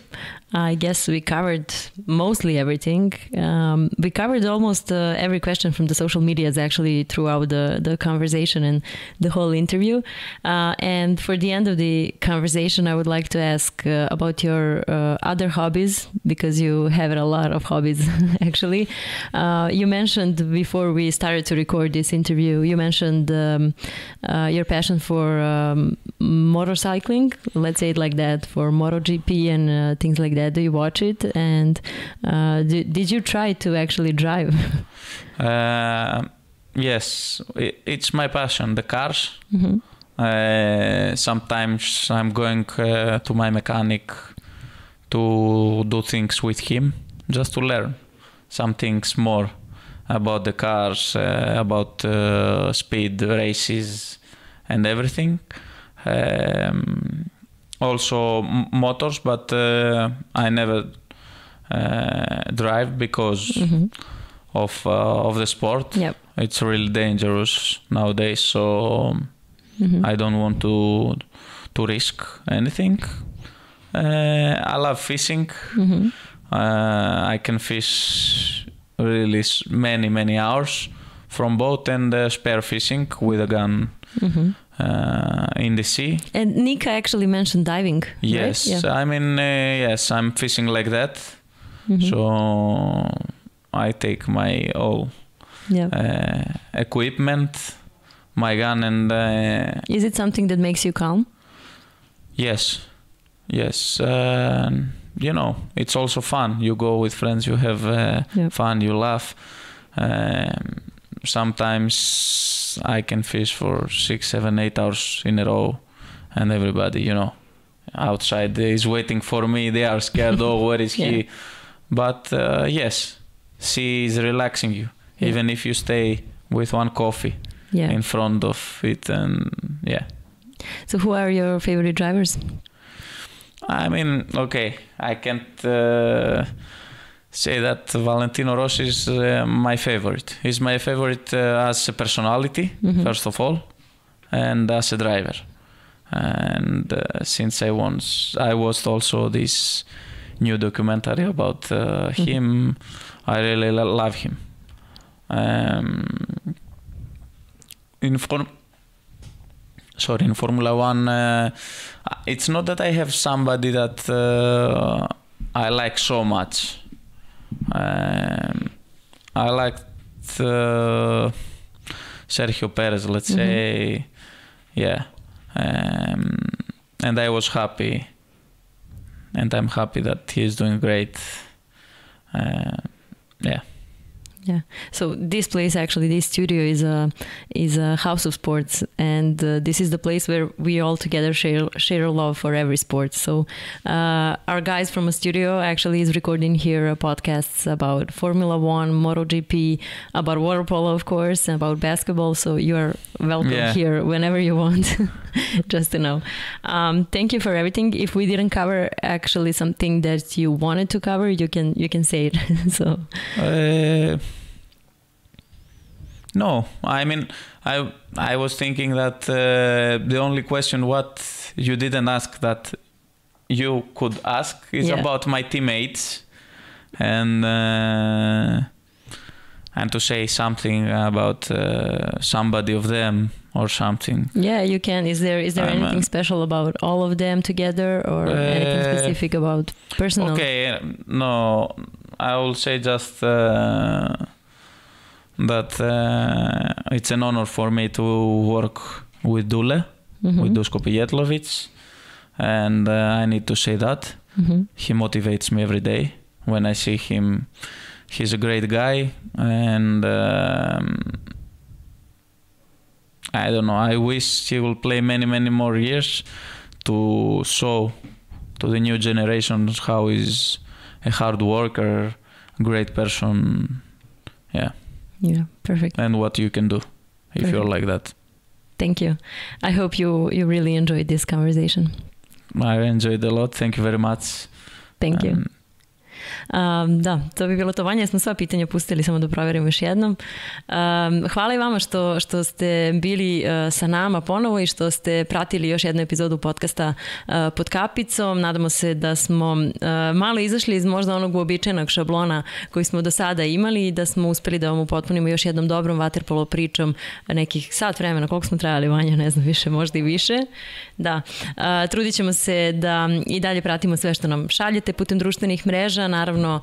I guess we covered mostly everything. We covered almost every question from the social medias actually throughout the conversation and the whole interview. And for the end of the conversation, I would like to ask about your other hobbies, because you have a lot of hobbies actually. You mentioned before we started to record this interview, you mentioned your passion for motorcycling, let's say it like that, for MotoGP and things like that. Do you watch it? And did you try to actually drive? Yes, it's my passion, the cars. Mm-hmm. Sometimes I'm going to my mechanic to do things with him, just to learn some things more about the cars, about speed races and everything. Also motors, but I never drive because of the sport. Yep. It's really dangerous nowadays, so I don't want to risk anything. I love fishing. I can fish really many hours from boat and spear fishing with a gun. In the sea. And Nika actually mentioned diving. Yes, right? Yeah. I mean, yes, I'm fishing like that. So I take my equipment, my gun, and is it something that makes you calm? Yes. You know, it's also fun. You go with friends, you have fun, you laugh. Sometimes I can fish for 6, 7, 8 hours in a row, and everybody, you know, outside is waiting for me. They are scared. Oh, where is he? But yes, sea is relaxing you, even if you stay with one coffee in front of it, and So who are your favorite drivers? I mean, okay, I can't say that Valentino Rossi is my favorite. He's my favorite as a personality, first of all, and as a driver. And since I watched also this new documentary about him, I really love him. In Formula One, it's not that I have somebody that I like so much. I liked Sergio Perez, let's say, and I was happy, and I'm happy that he's doing great. Yeah. So this place, actually, this studio is a house of sports, and this is the place where we all together share a love for every sport. So our guys from a studio actually is recording here podcasts about Formula One, MotoGP, about water polo, of course, and about basketball. So you are welcome here whenever you want. Just to know. Thank you for everything. If we didn't cover actually something that you wanted to cover, you can say it. So. No, I mean, I was thinking that the only question what you didn't ask that you could ask is about my teammates, and to say something about somebody of them or something. Yeah, you can. Is there anything special about all of them together, or anything specific about personal? Okay, no, I will say just that it's an honor for me to work with Dule, with Dusko Pijetlovic, and I need to say that. He motivates me every day when I see him. He's a great guy, and I don't know, I wish he will play many more years to show to the new generations how he's a hard worker, great person. Yeah, perfect. And what you can do if you're like that. Thank you. I hope you really enjoyed this conversation. I enjoyed a lot. Thank you very much. Thank you. Da, to bi bilo to. Vanja, smo sva pitanja pustili, samo da proverimo još jednom. Hvala i vama što ste bili sa nama ponovo i što ste pratili još jednu epizodu podcasta Pod kapicom. Nadamo se da smo malo izašli iz možda onog uobičajenog šablona koji smo do sada imali i da smo uspeli da vam upotpunimo još jednom dobrom vaterpolo pričom nekih sat vremena. Koliko smo trajali, Vanja? Ne znam, više, možda i više. Da. Trudit ćemo se da i dalje pratimo sve što nam šaljete putem društvenih mreža. Naravno,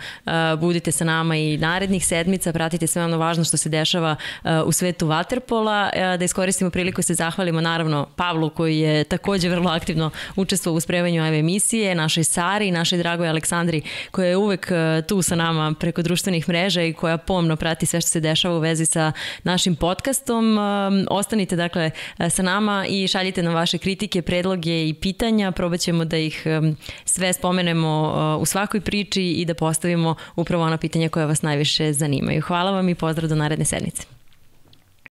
budite sa nama i narednih sedmica, pratite sve ono važno što se dešava u svetu vaterpola. Da iskoristimo priliku da se zahvalimo naravno Pavlu, koji je također vrlo aktivno učestvovao u spremanju ove emisije, našoj Sari, našoj dragoj Aleksandri, koja je uvek tu sa nama preko društvenih mreža i koja pomno prati sve što se dešava u vezi sa našim podcastom. Ostanite dakle sa nama i šaljite nam vaše kritike, predloge i pitanja. Probat ćemo da ih sve spomenemo u svakoj priči i da postavimo upravo ona pitanja koja vas najviše zanimaju. Hvala vam i pozdrav do naredne sedmice.